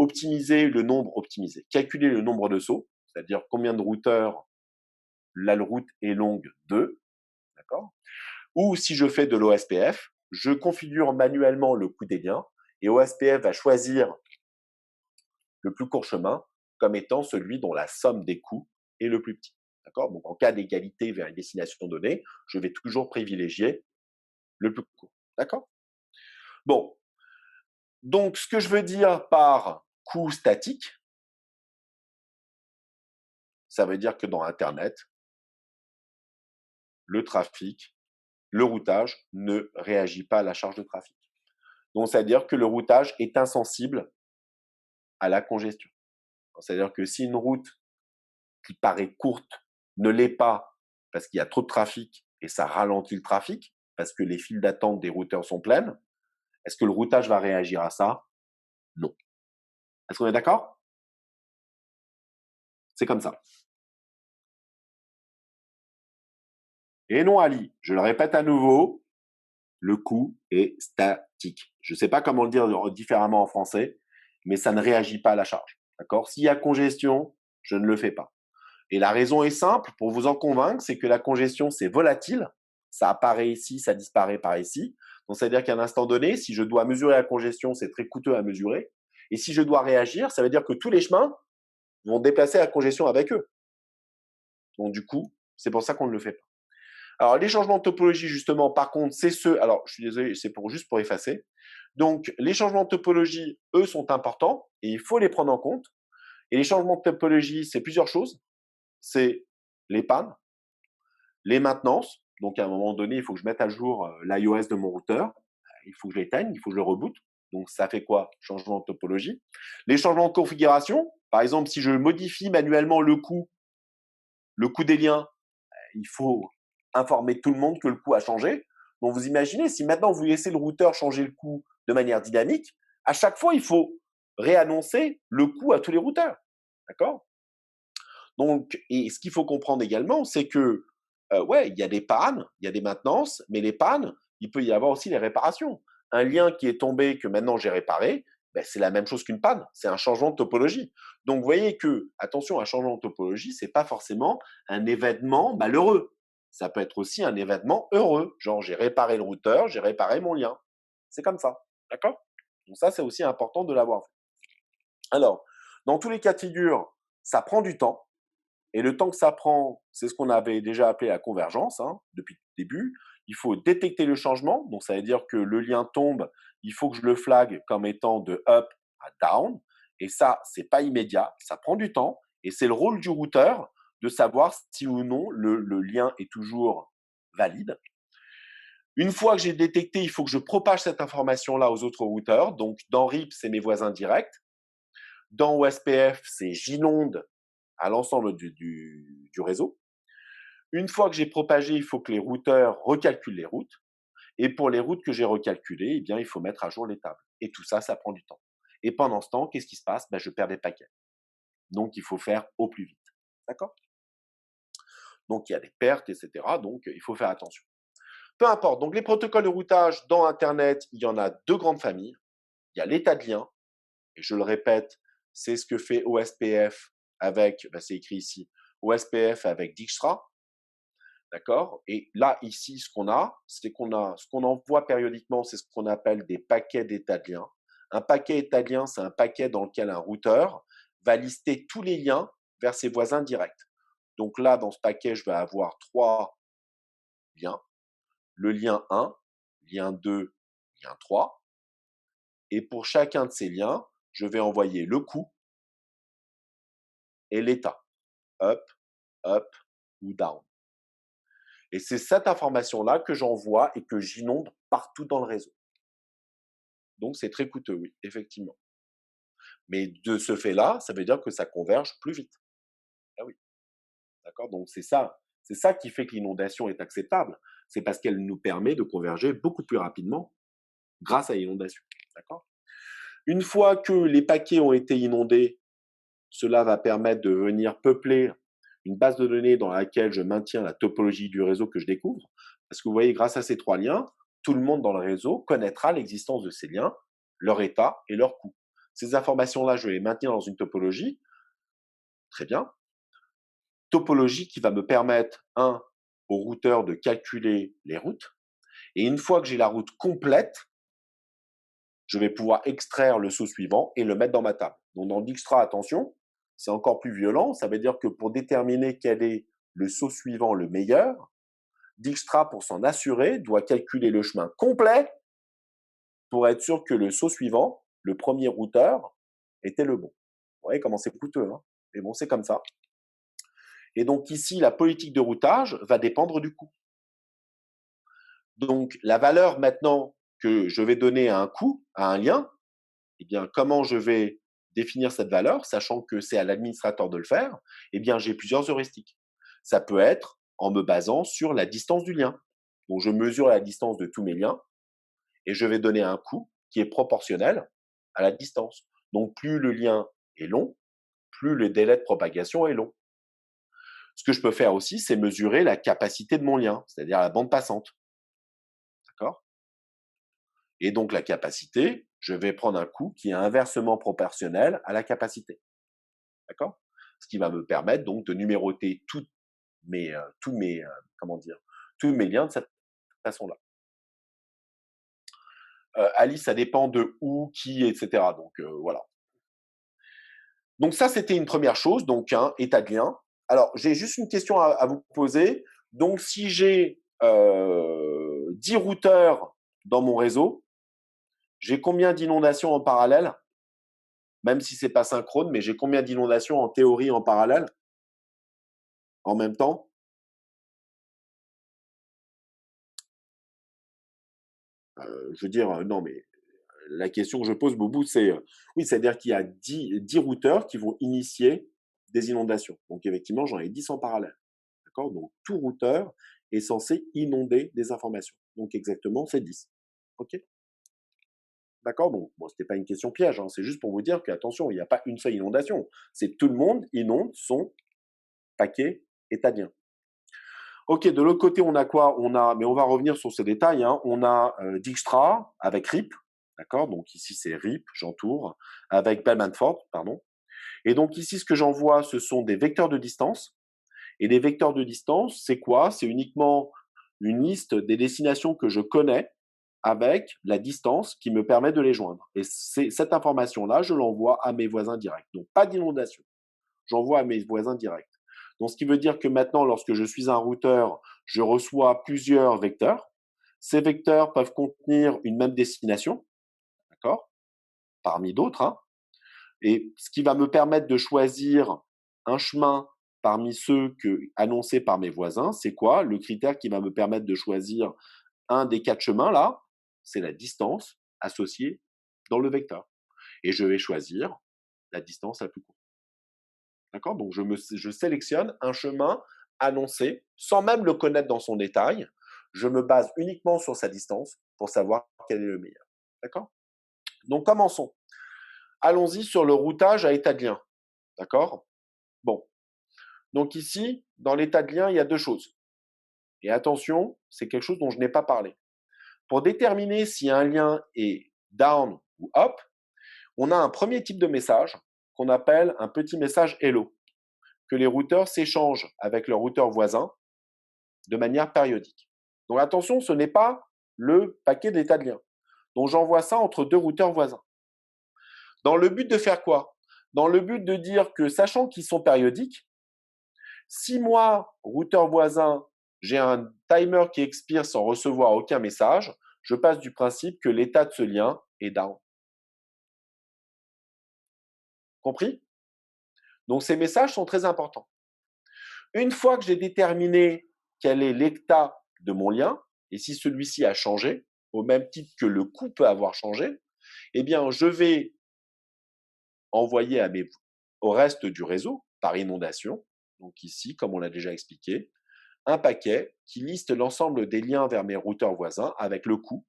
calculer le nombre de sauts, c'est-à-dire combien de routeurs la route est longue de, d'accord ? Ou si je fais de l'OSPF, je configure manuellement le coût des liens et OSPF va choisir le plus court chemin comme étant celui dont la somme des coûts est le plus petit. D'accord ? Donc, en cas d'égalité vers une destination donnée, je vais toujours privilégier le plus court. D'accord ? Bon. Donc, ce que je veux dire par coût statique, ça veut dire que dans Internet, le trafic, le routage ne réagit pas à la charge de trafic. Donc, c'est-à-dire que le routage est insensible à la congestion. C'est-à-dire que si une route qui paraît courte ne l'est pas parce qu'il y a trop de trafic et ça ralentit le trafic, parce que les files d'attente des routeurs sont pleines, est-ce que le routage va réagir à ça ? Non. Est-ce qu'on est d'accord ? C'est comme ça. Et non, Ali, je le répète à nouveau, le coût est statique. Je ne sais pas comment le dire différemment en français, mais ça ne réagit pas à la charge. D'accord ? S'il y a congestion, je ne le fais pas. Et la raison est simple, pour vous en convaincre, c'est que la congestion, c'est volatile. Ça apparaît ici, ça disparaît par ici. Donc, c'est-à-dire qu'à un instant donné, si je dois mesurer la congestion, c'est très coûteux à mesurer. Et si je dois réagir, ça veut dire que tous les chemins vont déplacer la congestion avec eux. Donc, du coup, c'est pour ça qu'on ne le fait pas. Alors, les changements de topologie, justement, par contre, c'est ceux… Alors, je suis désolé, c'est juste pour effacer. Donc, les changements de topologie, eux, sont importants et il faut les prendre en compte. Et les changements de topologie, c'est plusieurs choses. C'est les pannes, les maintenances. Donc, à un moment donné, il faut que je mette à jour l'iOS de mon routeur. Il faut que je l'éteigne, il faut que je le reboote. Donc, ça fait quoi? Changement de topologie. Les changements de configuration. Par exemple, si je modifie manuellement le coût des liens, il faut informer tout le monde que le coût a changé. Donc, vous imaginez, si maintenant vous laissez le routeur changer le coût de manière dynamique, à chaque fois, il faut réannoncer le coût à tous les routeurs. D'accord? Donc, et ce qu'il faut comprendre également, c'est que, ouais, il y a des pannes, il y a des maintenances, mais les pannes, il peut y avoir aussi les réparations. Un lien qui est tombé, que maintenant j'ai réparé, ben, c'est la même chose qu'une panne, c'est un changement de topologie. Donc, vous voyez que, attention, un changement de topologie, c'est pas forcément un événement malheureux. Ça peut être aussi un événement heureux, genre j'ai réparé le routeur, j'ai réparé mon lien. C'est comme ça, d'accord? Donc ça, c'est aussi important de l'avoir fait. Alors, dans tous les cas de figure, ça prend du temps. Et le temps que ça prend, c'est ce qu'on avait déjà appelé la convergence depuis le début. Il faut détecter le changement, donc ça veut dire que le lien tombe, il faut que je le flag comme étant de up à down. Et ça, c'est pas immédiat, ça prend du temps. Et c'est le rôle du routeur de savoir si ou non le lien est toujours valide. Une fois que j'ai détecté, il faut que je propage cette information-là aux autres routeurs. Donc, dans RIP, c'est mes voisins directs. Dans OSPF, c'est j'inonde à l'ensemble du réseau. Une fois que j'ai propagé, il faut que les routeurs recalculent les routes. Et pour les routes que j'ai recalculées, eh bien, il faut mettre à jour les tables. Et tout ça, ça prend du temps. Et pendant ce temps, qu'est-ce qui se passe? Ben, je perds des paquets. Donc, il faut faire au plus vite. D'accord? Donc, il y a des pertes, etc. Donc, il faut faire attention. Peu importe. Donc, les protocoles de routage dans Internet, il y en a deux grandes familles. Il y a l'état de lien. Et je le répète, c'est ce que fait OSPF avec, ben, c'est écrit ici, OSPF avec Dijkstra. D'accord? Et là, ici, ce qu'on a, c'est ce qu'on envoie périodiquement, c'est ce qu'on appelle des paquets d'état de lien. Un paquet état de lien, c'est un paquet dans lequel un routeur va lister tous les liens vers ses voisins directs. Donc là, dans ce paquet, je vais avoir trois liens. Le lien 1, lien 2, lien 3. Et pour chacun de ces liens, je vais envoyer le coût et l'état. Up, up ou down. Et c'est cette information-là que j'envoie et que j'inonde partout dans le réseau. Donc, c'est très coûteux, oui, effectivement. Mais de ce fait-là, ça veut dire que ça converge plus vite. Ah oui, d'accord? Donc, c'est ça. C'est ça qui fait que l'inondation est acceptable. C'est parce qu'elle nous permet de converger beaucoup plus rapidement grâce à l'inondation. D'accord? Une fois que les paquets ont été inondés, cela va permettre de venir peupler une base de données dans laquelle je maintiens la topologie du réseau que je découvre. Parce que vous voyez, grâce à ces trois liens, tout le monde dans le réseau connaîtra l'existence de ces liens, leur état et leur coût. Ces informations-là, je vais les maintenir dans une topologie. Très bien. Topologie qui va me permettre, au routeur de calculer les routes. Et une fois que j'ai la route complète, je vais pouvoir extraire le saut suivant et le mettre dans ma table. Donc dans Dijkstra, attention, c'est encore plus violent. Ça veut dire que pour déterminer quel est le saut suivant le meilleur, Dijkstra, pour s'en assurer, doit calculer le chemin complet pour être sûr que le saut suivant, le premier routeur, était le bon. Vous voyez comment c'est coûteux, hein? Mais bon, c'est comme ça. Et donc ici, la politique de routage va dépendre du coût. Donc la valeur maintenant que je vais donner à un coût, à un lien, eh bien comment je vais définir cette valeur, sachant que c'est à l'administrateur de le faire, eh bien j'ai plusieurs heuristiques. Ça peut être en me basant sur la distance du lien. Donc je mesure la distance de tous mes liens et je vais donner un coût qui est proportionnel à la distance. Donc plus le lien est long, plus le délai de propagation est long. Ce que je peux faire aussi, c'est mesurer la capacité de mon lien, c'est-à-dire la bande passante. D'accord? Et donc la capacité, je vais prendre un coût qui est inversement proportionnel à la capacité. D'accord? Ce qui va me permettre donc de numéroter tous mes liens de cette façon-là. Alice, ça dépend de où, qui, etc. Donc voilà. Donc ça, c'était une première chose, donc un état de lien. Alors, j'ai juste une question à vous poser. Donc, si j'ai 10 routeurs dans mon réseau, j'ai combien d'inondations en parallèle? même si c'est pas synchrone, mais j'ai combien d'inondations en théorie en parallèle, en même temps? Je veux dire, non, mais la question que je pose, Boubou, c'est, oui, c'est-à-dire qu'il y a 10 routeurs qui vont initier des inondations. Donc effectivement, j'en ai 10 en parallèle. D'accord? Donc tout routeur est censé inonder des informations. Donc exactement, c'est 10. OK? D'accord? Donc, bon, ce n'était pas une question piège, hein, c'est juste pour vous dire qu'attention, il n'y a pas une seule inondation. C'est tout le monde inonde son paquet étalien. Ok, de l'autre côté, on a quoi? On a, mais on va revenir sur ces détails, hein. On a Dijkstra avec RIP, d'accord? Donc ici, c'est RIP, j'entoure, avec Bellmanford, pardon. Et donc ici, ce que j'envoie, ce sont des vecteurs de distance. Et les vecteurs de distance, c'est quoi? C'est uniquement une liste des destinations que je connais avec la distance qui me permet de les joindre. Et cette information-là, je l'envoie à mes voisins directs. Donc, pas d'inondation. J'envoie à mes voisins directs. Donc, ce qui veut dire que maintenant, lorsque je suis un routeur, je reçois plusieurs vecteurs. Ces vecteurs peuvent contenir une même destination, d'accord? Parmi d'autres, hein. Et ce qui va me permettre de choisir un chemin parmi ceux annoncés par mes voisins, c'est quoi? Le critère qui va me permettre de choisir un des 4 chemins là, c'est la distance associée dans le vecteur. Et je vais choisir la distance la plus courte. D'accord? Donc je sélectionne un chemin annoncé sans même le connaître dans son détail. Je me base uniquement sur sa distance pour savoir quel est le meilleur. D'accord? Donc commençons. Allons-y sur le routage à état de lien. D'accord? Bon. Donc ici, dans l'état de lien, il y a deux choses. Et attention, c'est quelque chose dont je n'ai pas parlé. Pour déterminer si un lien est down ou up, on a un premier type de message qu'on appelle un petit message hello, que les routeurs s'échangent avec leurs routeurs voisins de manière périodique. Donc attention, ce n'est pas le paquet d'état de lien. Donc j'envoie ça entre deux routeurs voisins. Dans le but de faire quoi? Dans le but de dire que, sachant qu'ils sont périodiques, si moi, routeur voisin, j'ai un timer qui expire sans recevoir aucun message, je passe du principe que l'état de ce lien est down. Compris? Donc ces messages sont très importants. Une fois que j'ai déterminé quel est l'état de mon lien, et si celui-ci a changé, au même titre que le coût peut avoir changé, eh bien je vais envoyer au reste du réseau, par inondation, donc ici, comme on l'a déjà expliqué, un paquet qui liste l'ensemble des liens vers mes routeurs voisins avec le coût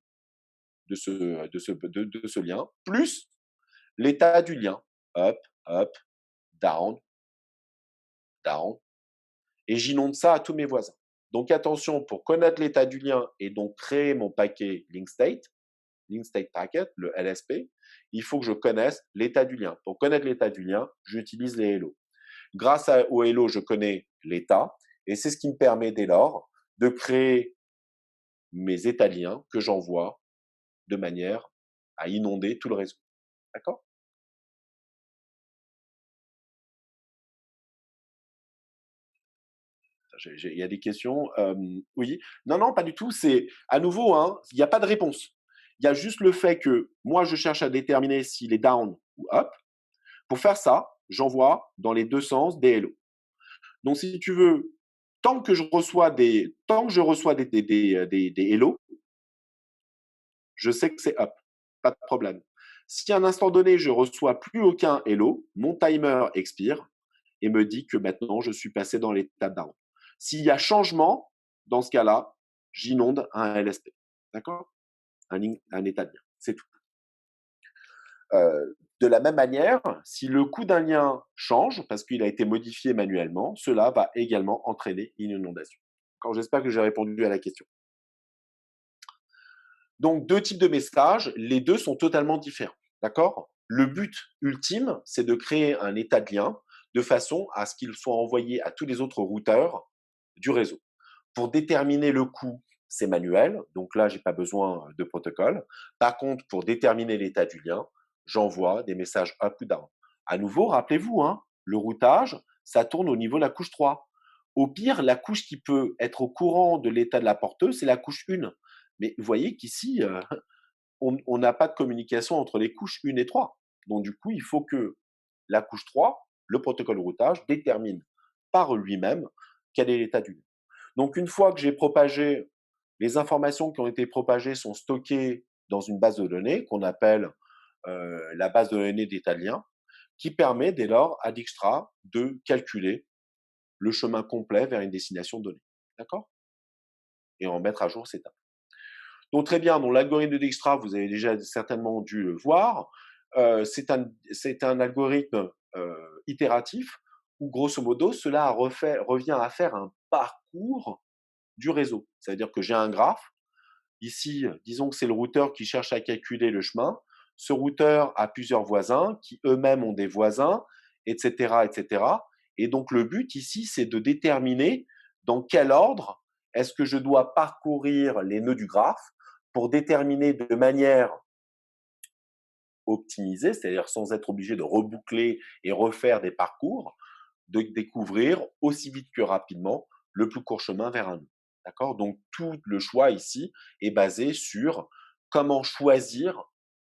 de ce lien, plus l'état du lien, up, up, down, down, et j'inonde ça à tous mes voisins. Donc attention, pour connaître l'état du lien et donc créer mon paquet link state packet, le LSP, il faut que je connaisse l'état du lien. Pour connaître l'état du lien, j'utilise les hello. Grâce au hello, je connais l'état, et c'est ce qui me permet dès lors de créer mes états liens que j'envoie de manière à inonder tout le réseau. D'accord? Il y a des questions. Oui. Non, non, pas du tout. C'est à nouveau, hein, il n'y a pas de réponse. Il y a juste le fait que moi, je cherche à déterminer s'il est down ou up. Pour faire ça, j'envoie dans les deux sens des hello. Donc, si tu veux, tant que je reçois des hello, je sais que c'est up. Pas de problème. Si à un instant donné, je reçois plus aucun hello, mon timer expire et me dit que maintenant, je suis passé dans l'état down. S'il y a changement, dans ce cas-là, j'inonde un LSP. D'accord? Un état de lien. C'est tout. De la même manière, si le coût d'un lien change parce qu'il a été modifié manuellement, cela va également entraîner une inondation. J'espère que j'ai répondu à la question. Donc, deux types de messages, les deux sont totalement différents. D'accord? Le but ultime, c'est de créer un état de lien de façon à ce qu'il soit envoyé à tous les autres routeurs du réseau. Pour déterminer le coût, c'est manuel, donc là, je n'ai pas besoin de protocole. Par contre, pour déterminer l'état du lien, j'envoie des messages up ou down. À nouveau, rappelez-vous, hein, le routage, ça tourne au niveau de la couche 3. Au pire, la couche qui peut être au courant de l'état de la porteuse, c'est la couche 1. Mais vous voyez qu'ici, on n'a pas de communication entre les couches 1 et 3. Donc, du coup, il faut que la couche 3, le protocole de routage, détermine par lui-même quel est l'état du nœud. Donc, une fois que j'ai propagé, les informations qui ont été propagées sont stockées dans une base de données qu'on appelle la base de données d'état de lien, qui permet dès lors à Dijkstra de calculer le chemin complet vers une destination donnée. D'accord? Et en mettre à jour ces tables. Donc très bien, donc l'algorithme de Dijkstra, vous avez déjà certainement dû le voir. C'est un algorithme itératif où, grosso modo, cela revient à faire un parcours du réseau. C'est-à-dire que j'ai un graphe. Ici, disons que c'est le routeur qui cherche à calculer le chemin. Ce routeur a plusieurs voisins qui eux-mêmes ont des voisins, etc., etc. Et donc le but ici, c'est de déterminer dans quel ordre est-ce que je dois parcourir les nœuds du graphe pour déterminer de manière optimisée, c'est-à-dire sans être obligé de reboucler et refaire des parcours, de découvrir aussi vite que rapidement le plus court chemin vers un nœud. D'accord? Donc tout le choix ici est basé sur comment choisir,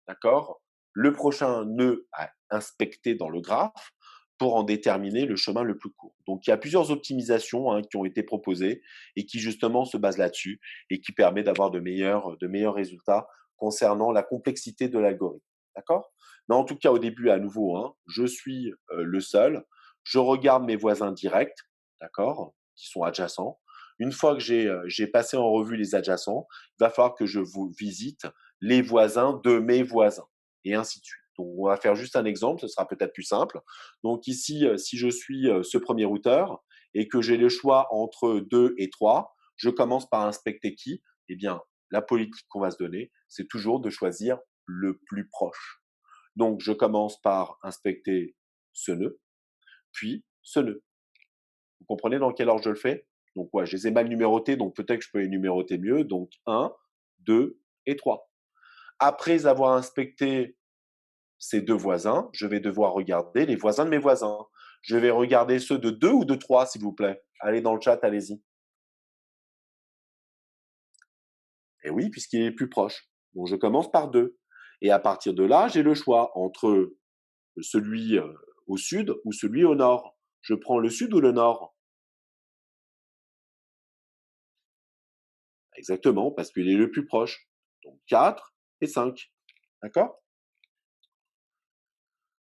d'accord, le prochain nœud à inspecter dans le graphe pour en déterminer le chemin le plus court. Donc il y a plusieurs optimisations qui ont été proposées et qui justement se basent là-dessus et qui permet d'avoir de meilleurs résultats concernant la complexité de l'algorithme. D'accord? Mais en tout cas, au début, à nouveau, je suis le seul. Je regarde mes voisins directs, d'accord, qui sont adjacents. Une fois que j'ai passé en revue les adjacents, il va falloir que je vous visite les voisins de mes voisins, et ainsi de suite. Donc, on va faire juste un exemple, ce sera peut-être plus simple. Donc ici, si je suis ce premier routeur et que j'ai le choix entre 2 et 3, je commence par inspecter qui? Eh bien, la politique qu'on va se donner, c'est toujours de choisir le plus proche. Donc, je commence par inspecter ce nœud, puis ce nœud. Vous comprenez dans quel ordre je le fais? Donc, ouais, je les ai mal numérotés, donc peut-être que je peux les numéroter mieux. Donc, 1, 2 et 3. Après avoir inspecté ces deux voisins, je vais devoir regarder les voisins de mes voisins. Je vais regarder ceux de 2 ou de 3, s'il vous plaît. Allez dans le chat, allez-y. Et oui, puisqu'il est le plus proche. Donc, je commence par 2. Et à partir de là, j'ai le choix entre celui au sud ou celui au nord. Je prends le sud ou le nord? Exactement, parce qu'il est le plus proche. Donc 4 et 5. D'accord?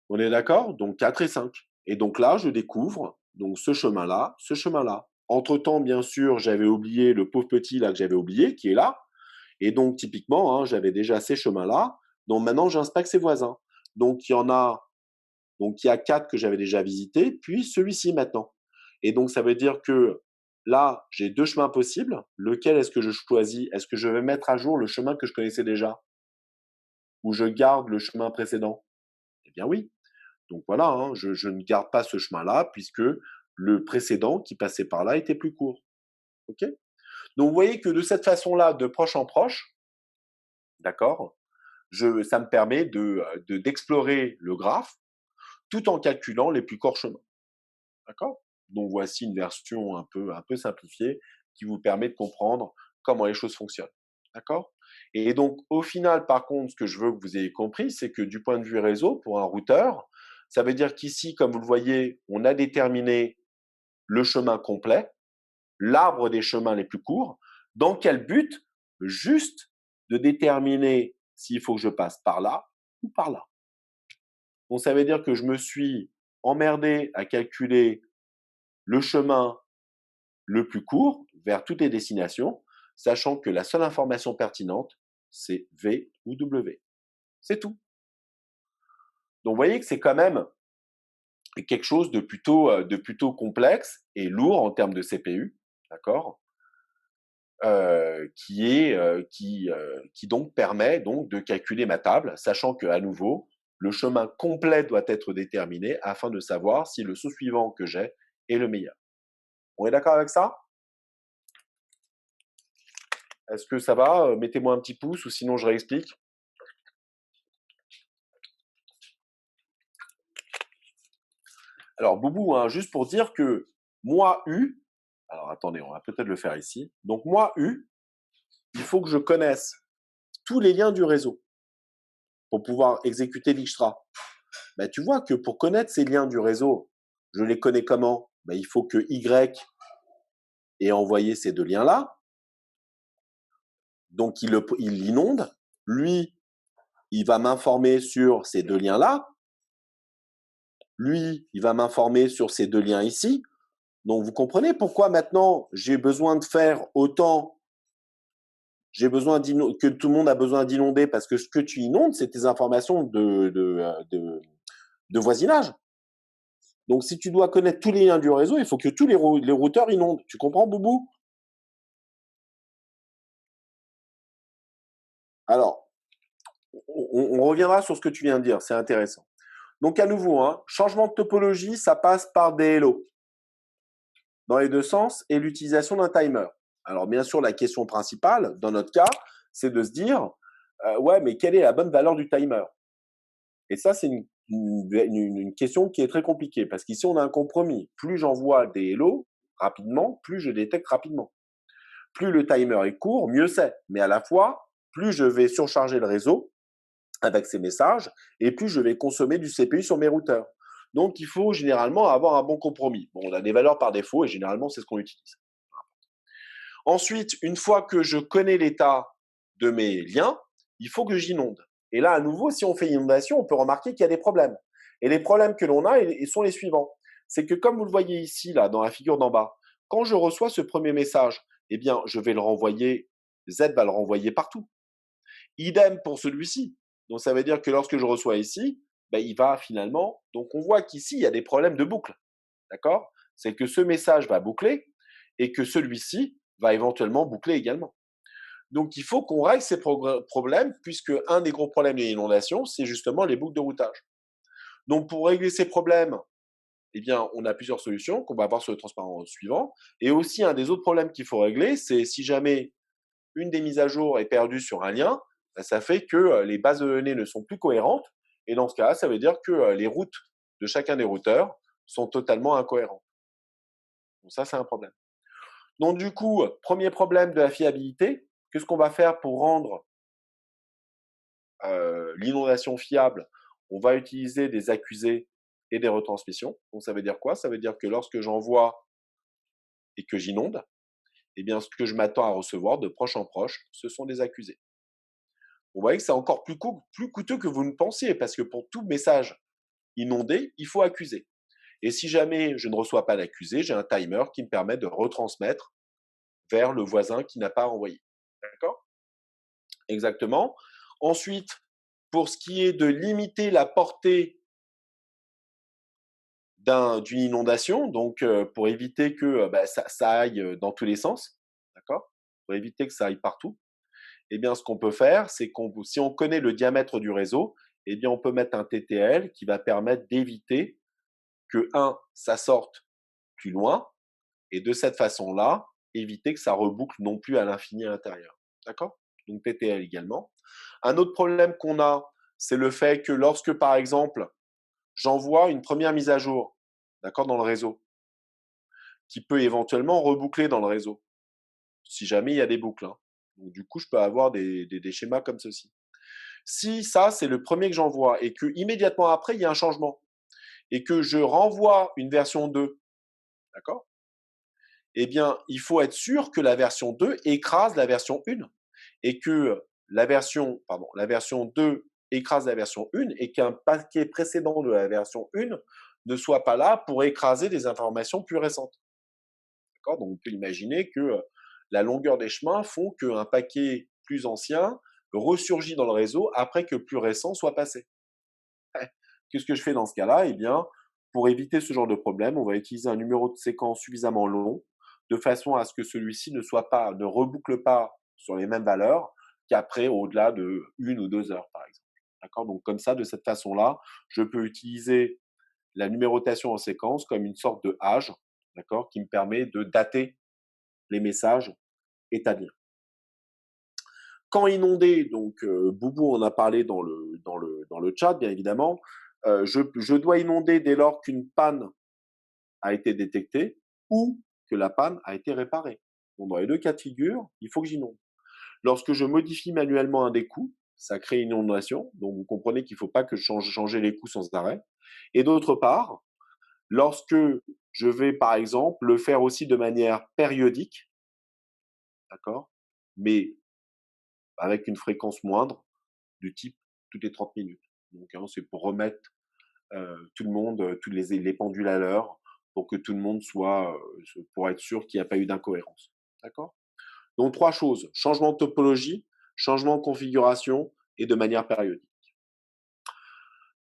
On est d'accord? Donc 4 et 5. Et donc là, je découvre donc ce chemin-là, ce chemin-là. Entre-temps, bien sûr, j'avais oublié le pauvre petit là que j'avais oublié, qui est là. Et donc, typiquement, j'avais déjà ces chemins-là. Donc maintenant, j'inspecte ses voisins. Donc il y a 4 que j'avais déjà visités, puis celui-ci maintenant. Et donc, ça veut dire que là, j'ai 2 chemins possibles. Lequel est-ce que je choisis? Est-ce que je vais mettre à jour le chemin que je connaissais déjà? Ou je garde le chemin précédent? Eh bien oui. Donc voilà, je ne garde pas ce chemin-là puisque le précédent qui passait par là était plus court. OK? Donc vous voyez que de cette façon-là, de proche en proche, d'accord, ça me permet d'explorer le graphe tout en calculant les plus courts chemins. D'accord? Donc voici une version un peu simplifiée qui vous permet de comprendre comment les choses fonctionnent. D'accord? Et donc au final, par contre, ce que je veux que vous ayez compris, c'est que du point de vue réseau, pour un routeur, ça veut dire qu'ici, comme vous le voyez, on a déterminé le chemin complet, l'arbre des chemins les plus courts. Dans quel but? Juste de déterminer s'il faut que je passe par là ou par là. Donc ça veut dire que je me suis emmerdé à calculer le chemin le plus court vers toutes les destinations, sachant que la seule information pertinente, c'est V ou W. C'est tout. Donc, vous voyez que c'est quand même quelque chose de plutôt complexe et lourd en termes de CPU, d'accord, qui donc permet donc de calculer ma table, sachant que à nouveau, le chemin complet doit être déterminé afin de savoir si le saut suivant que j'ai est le meilleur. On est d'accord avec ça? Est-ce que ça va? Mettez-moi un petit pouce ou sinon je réexplique. Alors, Boubou, juste pour dire que moi, U, alors attendez, on va peut-être le faire ici. Donc, moi, U, il faut que je connaisse tous les liens du réseau pour pouvoir exécuter l'Ixtra. bah, tu vois que pour connaître ces liens du réseau, je les connais comment? Bah, il faut que Y ait envoyé ces deux liens-là. Donc, il l'inonde. Lui, il va m'informer sur ces deux liens-là. Lui, il va m'informer sur ces deux liens ici. Donc, vous comprenez pourquoi maintenant j'ai besoin de faire autant, j'ai besoin que tout le monde a besoin d'inonder parce que ce que tu inondes, c'est tes informations de voisinage. Donc, si tu dois connaître tous les liens du réseau, il faut que tous les routeurs inondent. Tu comprends, Boubou? Alors, on reviendra sur ce que tu viens de dire, c'est intéressant. Donc, à nouveau, hein, changement de topologie, ça passe par des hello dans les deux sens et l'utilisation d'un timer. Alors, bien sûr, la question principale, dans notre cas, c'est de se dire, ouais, mais quelle est la bonne valeur du timer? Et ça, c'est une question qui est très compliquée parce qu'ici, on a un compromis. Plus j'envoie des hello rapidement, plus je détecte rapidement. Plus le timer est court, mieux c'est. Mais à la fois, plus je vais surcharger le réseau avec ces messages et plus je vais consommer du CPU sur mes routeurs. Donc, il faut généralement avoir un bon compromis. Bon, on a des valeurs par défaut et généralement, c'est ce qu'on utilise. Ensuite, une fois que je connais l'état de mes liens, il faut que j'inonde. Et là, à nouveau, si on fait inondation, on peut remarquer qu'il y a des problèmes. Et les problèmes que l'on a sont les suivants. C'est que comme vous le voyez ici, là, dans la figure d'en bas, quand je reçois ce premier message, eh bien, je vais le renvoyer, Z va le renvoyer partout. Idem pour celui-ci. Donc, ça veut dire que lorsque je reçois ici, ben, il va finalement. Donc, on voit qu'ici, il y a des problèmes de boucle. D'accord? C'est que ce message va boucler et que celui-ci va éventuellement boucler également. Donc, il faut qu'on règle ces problèmes, puisque un des gros problèmes de l'inondation, c'est justement les boucles de routage. Donc, pour régler ces problèmes, eh bien, on a plusieurs solutions qu'on va voir sur le transparent suivant. Et aussi, un des autres problèmes qu'il faut régler, c'est si jamais une des mises à jour est perdue sur un lien, ben, ça fait que les bases de données ne sont plus cohérentes. Et dans ce cas, ça veut dire que les routes de chacun des routeurs sont totalement incohérentes. Donc ça, c'est un problème. Donc du coup, premier problème de la fiabilité, qu'est-ce qu'on va faire pour rendre l'inondation fiable? On va utiliser des accusés et des retransmissions. Donc ça veut dire quoi? Ça veut dire que lorsque j'envoie et que j'inonde, eh bien ce que je m'attends à recevoir de proche en proche, ce sont des accusés. Vous voyez que c'est encore plus coûteux que vous ne pensiez, parce que pour tout message inondé, il faut accuser. Et si jamais je ne reçois pas d'accusé, j'ai un timer qui me permet de retransmettre vers le voisin qui n'a pas envoyé. D'accord? Exactement. Ensuite, pour ce qui est de limiter la portée d'une inondation, donc pour éviter que bah, ça aille dans tous les sens, d'accord? Pour éviter que ça aille partout, eh bien, ce qu'on peut faire, c'est si on connaît le diamètre du réseau, eh bien, on peut mettre un TTL qui va permettre d'éviter que, ça sorte plus loin, et de cette façon-là, éviter que ça reboucle non plus à l'infini à l'intérieur. D'accord? Donc TTL également. Un autre problème qu'on a, c'est le fait que lorsque, par exemple, j'envoie une première mise à jour, d'accord, dans le réseau, qui peut éventuellement reboucler dans le réseau, si jamais il y a des boucles, hein. Donc, du coup, je peux avoir des schémas comme ceci. Si ça, c'est le premier que j'envoie et que immédiatement après, il y a un changement et que je renvoie une version 2, d'accord? Eh bien, il faut être sûr que la version 2 écrase la version 1 et que la version 2 écrase la version 1 et qu'un paquet précédent de la version 1 ne soit pas là pour écraser des informations plus récentes. D'accord? Donc, on peut imaginer que la longueur des chemins font qu'un paquet plus ancien ressurgit dans le réseau après que le plus récent soit passé. Qu'est-ce que je fais dans ce cas-là? Eh bien, pour éviter ce genre de problème, on va utiliser un numéro de séquence suffisamment long, de façon à ce que celui-ci ne reboucle pas sur les mêmes valeurs qu'après, au-delà de 1 ou 2 heures, par exemple. D'accord? Donc, comme ça, de cette façon-là, je peux utiliser la numérotation en séquence comme une sorte de âge, d'accord, qui me permet de dater les messages établis. Quand inondé, donc Boubou en a parlé dans le chat, bien évidemment, je dois inonder dès lors qu'une panne a été détectée ou que la panne a été réparée. Donc, dans les deux cas de figure, il faut que j'inonde. Lorsque je modifie manuellement un des coûts, ça crée une inondation. Donc, vous comprenez qu'il ne faut pas que je changer les coups sans arrêt. Et d'autre part, lorsque je vais, par exemple, le faire aussi de manière périodique, d'accord, mais avec une fréquence moindre, du type toutes les 30 minutes. Donc, c'est pour remettre tout le monde, tous les pendules à l'heure, pour que tout le monde soit, pour être sûr qu'il n'y a pas eu d'incohérence. D'accord? Donc, 3 choses. Changement de topologie, changement de configuration et de manière périodique.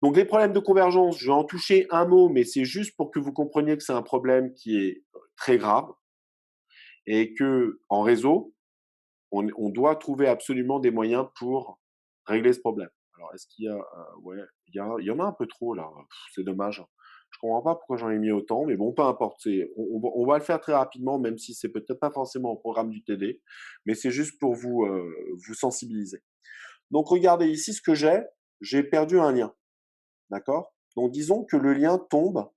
Donc, les problèmes de convergence, je vais en toucher un mot, mais c'est juste pour que vous compreniez que c'est un problème qui est très grave et que en réseau, on doit trouver absolument des moyens pour régler ce problème. Alors, est-ce qu'il y a, ouais, il y en a un peu trop là. C'est dommage. Je comprends pas pourquoi j'en ai mis autant, mais bon, peu importe. On va le faire très rapidement, même si c'est peut-être pas forcément au programme du TD, mais c'est juste pour vous sensibiliser. Donc, regardez ici ce que j'ai perdu un lien. D'accord? Donc, disons que le lien tombe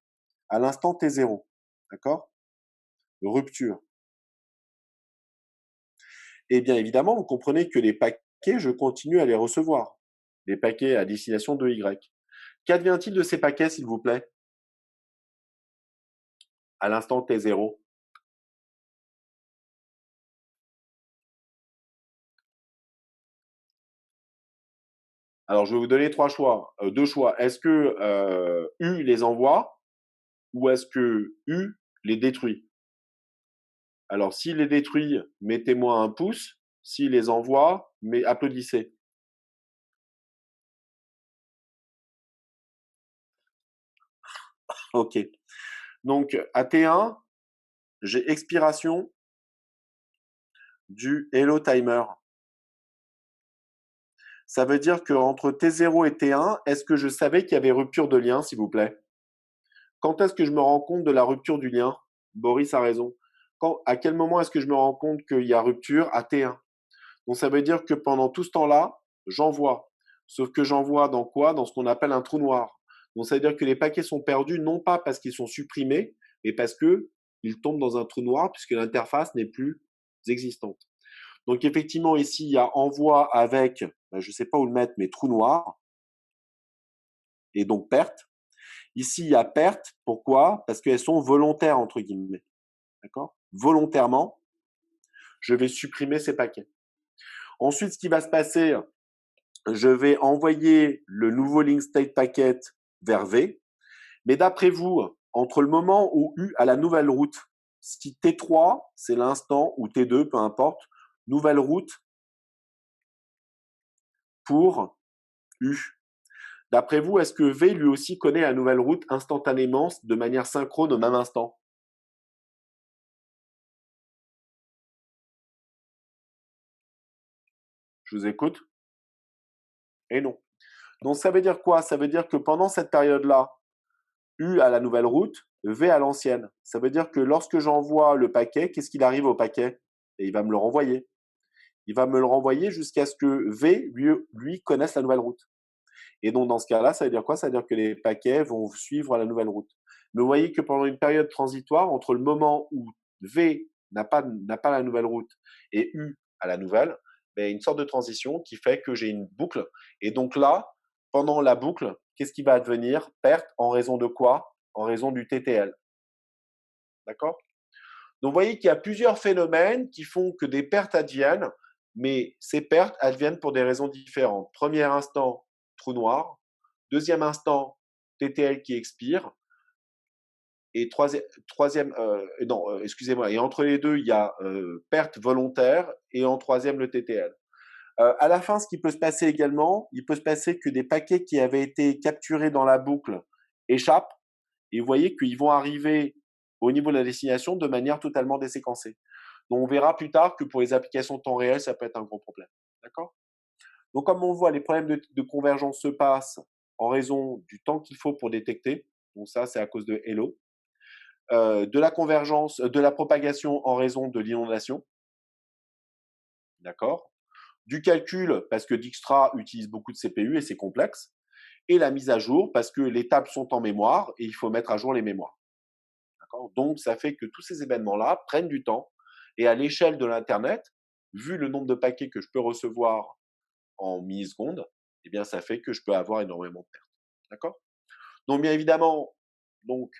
à l'instant T0. D'accord? Rupture. Et bien évidemment, vous comprenez que les paquets, je continue à les recevoir. Les paquets à destination de Y. Qu'advient-il de ces paquets, s'il vous plaît, à l'instant T0? Alors, je vais vous donner deux choix. Est-ce que U les envoie ou est-ce que U les détruit? Alors, s'il les détruit, mettez-moi un pouce. S'il les envoie, mais applaudissez. OK. Donc, à T1, j'ai expiration du Hello Timer. Ça veut dire qu'entre T0 et T1, est-ce que je savais qu'il y avait rupture de lien, s'il vous plaît? Quand est-ce que je me rends compte de la rupture du lien? Boris a raison. À quel moment est-ce que je me rends compte qu'il y a rupture? À T1. Donc ça veut dire que pendant tout ce temps-là, j'envoie. Sauf que j'envoie dans quoi? Dans ce qu'on appelle un trou noir. Donc ça veut dire que les paquets sont perdus non pas parce qu'ils sont supprimés, mais parce qu'ils tombent dans un trou noir puisque l'interface n'est plus existante. Donc effectivement, ici, il y a envoi avec, je ne sais pas où le mettre, mais trou noir, et donc perte. Ici, il y a perte. Pourquoi? Parce qu'elles sont volontaires, entre guillemets. D'accord? Volontairement, je vais supprimer ces paquets. Ensuite, ce qui va se passer, je vais envoyer le nouveau link state packet vers V. Mais d'après vous, entre le moment où U a la nouvelle route, si T3, c'est l'instant, ou T2, peu importe, nouvelle route pour U. D'après vous, est-ce que V lui aussi connaît la nouvelle route instantanément, de manière synchrone au même instant? Je vous écoute. Et non. Donc ça veut dire quoi? Ça veut dire que pendant cette période-là, U a la nouvelle route, V à l'ancienne. Ça veut dire que lorsque j'envoie le paquet, qu'est-ce qu'il arrive au paquet? Et il va me le renvoyer. Il va me le renvoyer jusqu'à ce que V, lui connaisse la nouvelle route. Et donc, dans ce cas-là, ça veut dire quoi? Ça veut dire que les paquets vont suivre la nouvelle route. Mais vous voyez que pendant une période transitoire, entre le moment où V n'a pas la nouvelle route et U a la nouvelle, ben, il y a une sorte de transition qui fait que j'ai une boucle. Et donc là, pendant la boucle, qu'est-ce qui va advenir? Perte en raison de quoi? En raison du TTL. D'accord? Donc, vous voyez qu'il y a plusieurs phénomènes qui font que des pertes adviennent, mais ces pertes adviennent pour des raisons différentes. Premier instant, trou noir. Deuxième instant, TTL qui expire. Et troisième, non, excusez-moi. Et entre les deux, il y a perte volontaire. Et en troisième, le TTL. À la fin, ce qui peut se passer également, il peut se passer que des paquets qui avaient été capturés dans la boucle échappent. Et vous voyez qu'ils vont arriver au niveau de la destination de manière totalement déséquencée. Donc, on verra plus tard que pour les applications temps réel, ça peut être un gros problème. D'accord? Donc, comme on voit, les problèmes de convergence se passent en raison du temps qu'il faut pour détecter. Donc, ça, c'est à cause de Hello. De la convergence, de la propagation en raison de l'inondation. D'accord? Du calcul, parce que Dijkstra utilise beaucoup de CPU et c'est complexe. Et la mise à jour, parce que les tables sont en mémoire et il faut mettre à jour les mémoires. Donc, ça fait que tous ces événements-là prennent du temps. Et à l'échelle de l'Internet, vu le nombre de paquets que je peux recevoir en millisecondes, eh bien, ça fait que je peux avoir énormément de pertes. D'accord? Donc, bien évidemment, donc,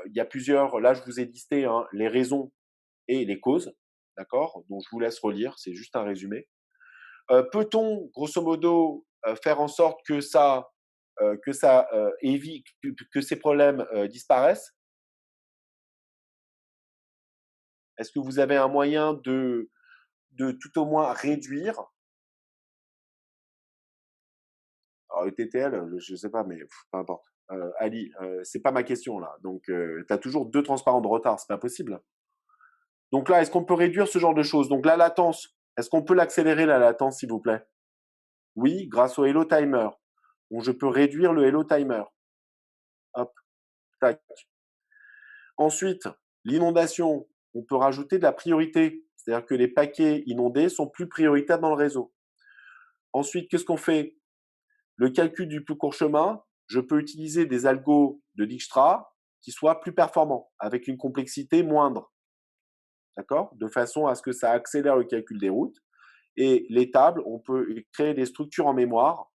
il y a plusieurs, là, je vous ai listé hein, les raisons et les causes. D'accord? Donc, je vous laisse relire, c'est juste un résumé. Peut-on, grosso modo, faire en sorte que ça évite, que ces problèmes disparaissent? Est-ce que vous avez un moyen de tout au moins réduire? Alors, le TTL, je sais pas, mais peu importe. Ali, c'est pas ma question là. Donc, tu as toujours 2 transparents de retard, c'est pas possible. Donc là, est-ce qu'on peut réduire ce genre de choses? Donc la latence, est-ce qu'on peut l'accélérer la latence, s'il vous plaît? Oui, grâce au Hello Timer. Donc je peux réduire le Hello Timer. Hop, tac. Ensuite, l'inondation, on peut rajouter de la priorité. C'est-à-dire que les paquets inondés sont plus prioritaires dans le réseau. Ensuite, qu'est-ce qu'on fait? Le calcul du plus court chemin, je peux utiliser des algos de Dijkstra qui soient plus performants, avec une complexité moindre. D'accord? De façon à ce que ça accélère le calcul des routes. Et les tables, on peut créer des structures en mémoire,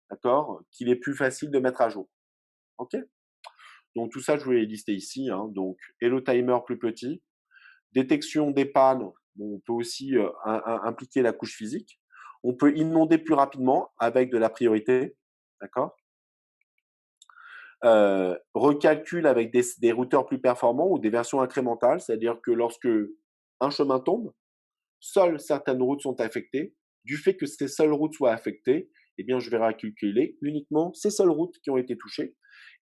d'accord, qu'il est plus facile de mettre à jour. OK? Donc tout ça, je vous l'ai listé ici. Hein. Donc, Hello Timer plus petit, détection des pannes, bon, on peut aussi impliquer la couche physique. On peut inonder plus rapidement avec de la priorité, d'accord? Recalcul avec des routeurs plus performants ou des versions incrémentales, c'est-à-dire que lorsque un chemin tombe, seules certaines routes sont affectées. Du fait que ces seules routes soient affectées, eh bien, je vais recalculer uniquement ces seules routes qui ont été touchées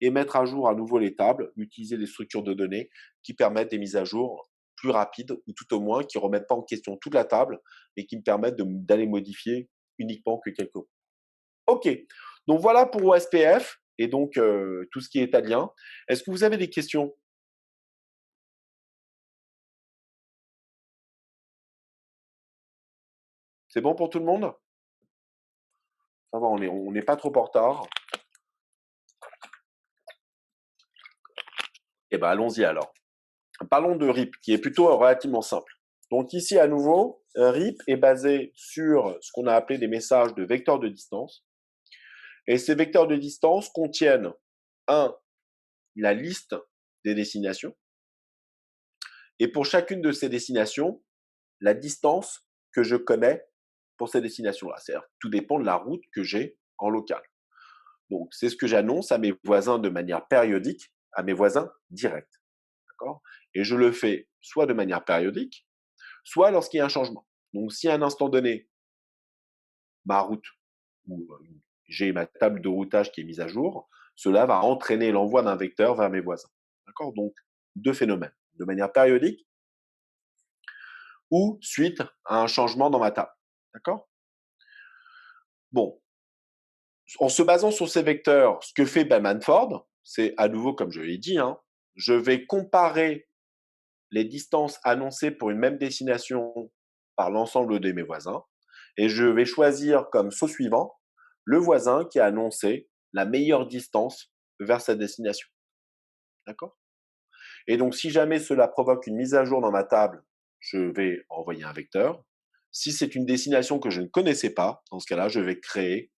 et mettre à jour à nouveau les tables, utiliser des structures de données qui permettent des mises à jour plus rapides ou tout au moins qui ne remettent pas en question toute la table et qui me permettent d'aller modifier uniquement que quelques routes. OK. Donc voilà pour OSPF et donc tout ce qui est italien. Est-ce que vous avez des questions? C'est bon pour tout le monde? Ça va, on n'est pas trop en retard. Eh ben, allons-y alors. Parlons de RIP, qui est plutôt relativement simple. Donc ici, à nouveau, RIP est basé sur ce qu'on a appelé des messages de vecteurs de distance. Et ces vecteurs de distance contiennent, la liste des destinations. Et pour chacune de ces destinations, la distance que je connais pour ces destinations-là. C'est-à-dire tout dépend de la route que j'ai en local. Donc, c'est ce que j'annonce à mes voisins de manière périodique, à mes voisins directs. D'accord? Et je le fais soit de manière périodique, soit lorsqu'il y a un changement. Donc, si à un instant donné, ma route ou j'ai ma table de routage qui est mise à jour, cela va entraîner l'envoi d'un vecteur vers mes voisins. D'accord? Donc, deux phénomènes. De manière périodique ou suite à un changement dans ma table. D'accord? Bon. En se basant sur ces vecteurs, ce que fait Manford, c'est à nouveau, comme je l'ai dit, hein, je vais comparer les distances annoncées pour une même destination par l'ensemble de mes voisins et je vais choisir comme saut suivant le voisin qui a annoncé la meilleure distance vers sa destination. D'accord? Et donc, si jamais cela provoque une mise à jour dans ma table, je vais envoyer un vecteur. Si c'est une destination que je ne connaissais pas, dans ce cas-là, je vais créer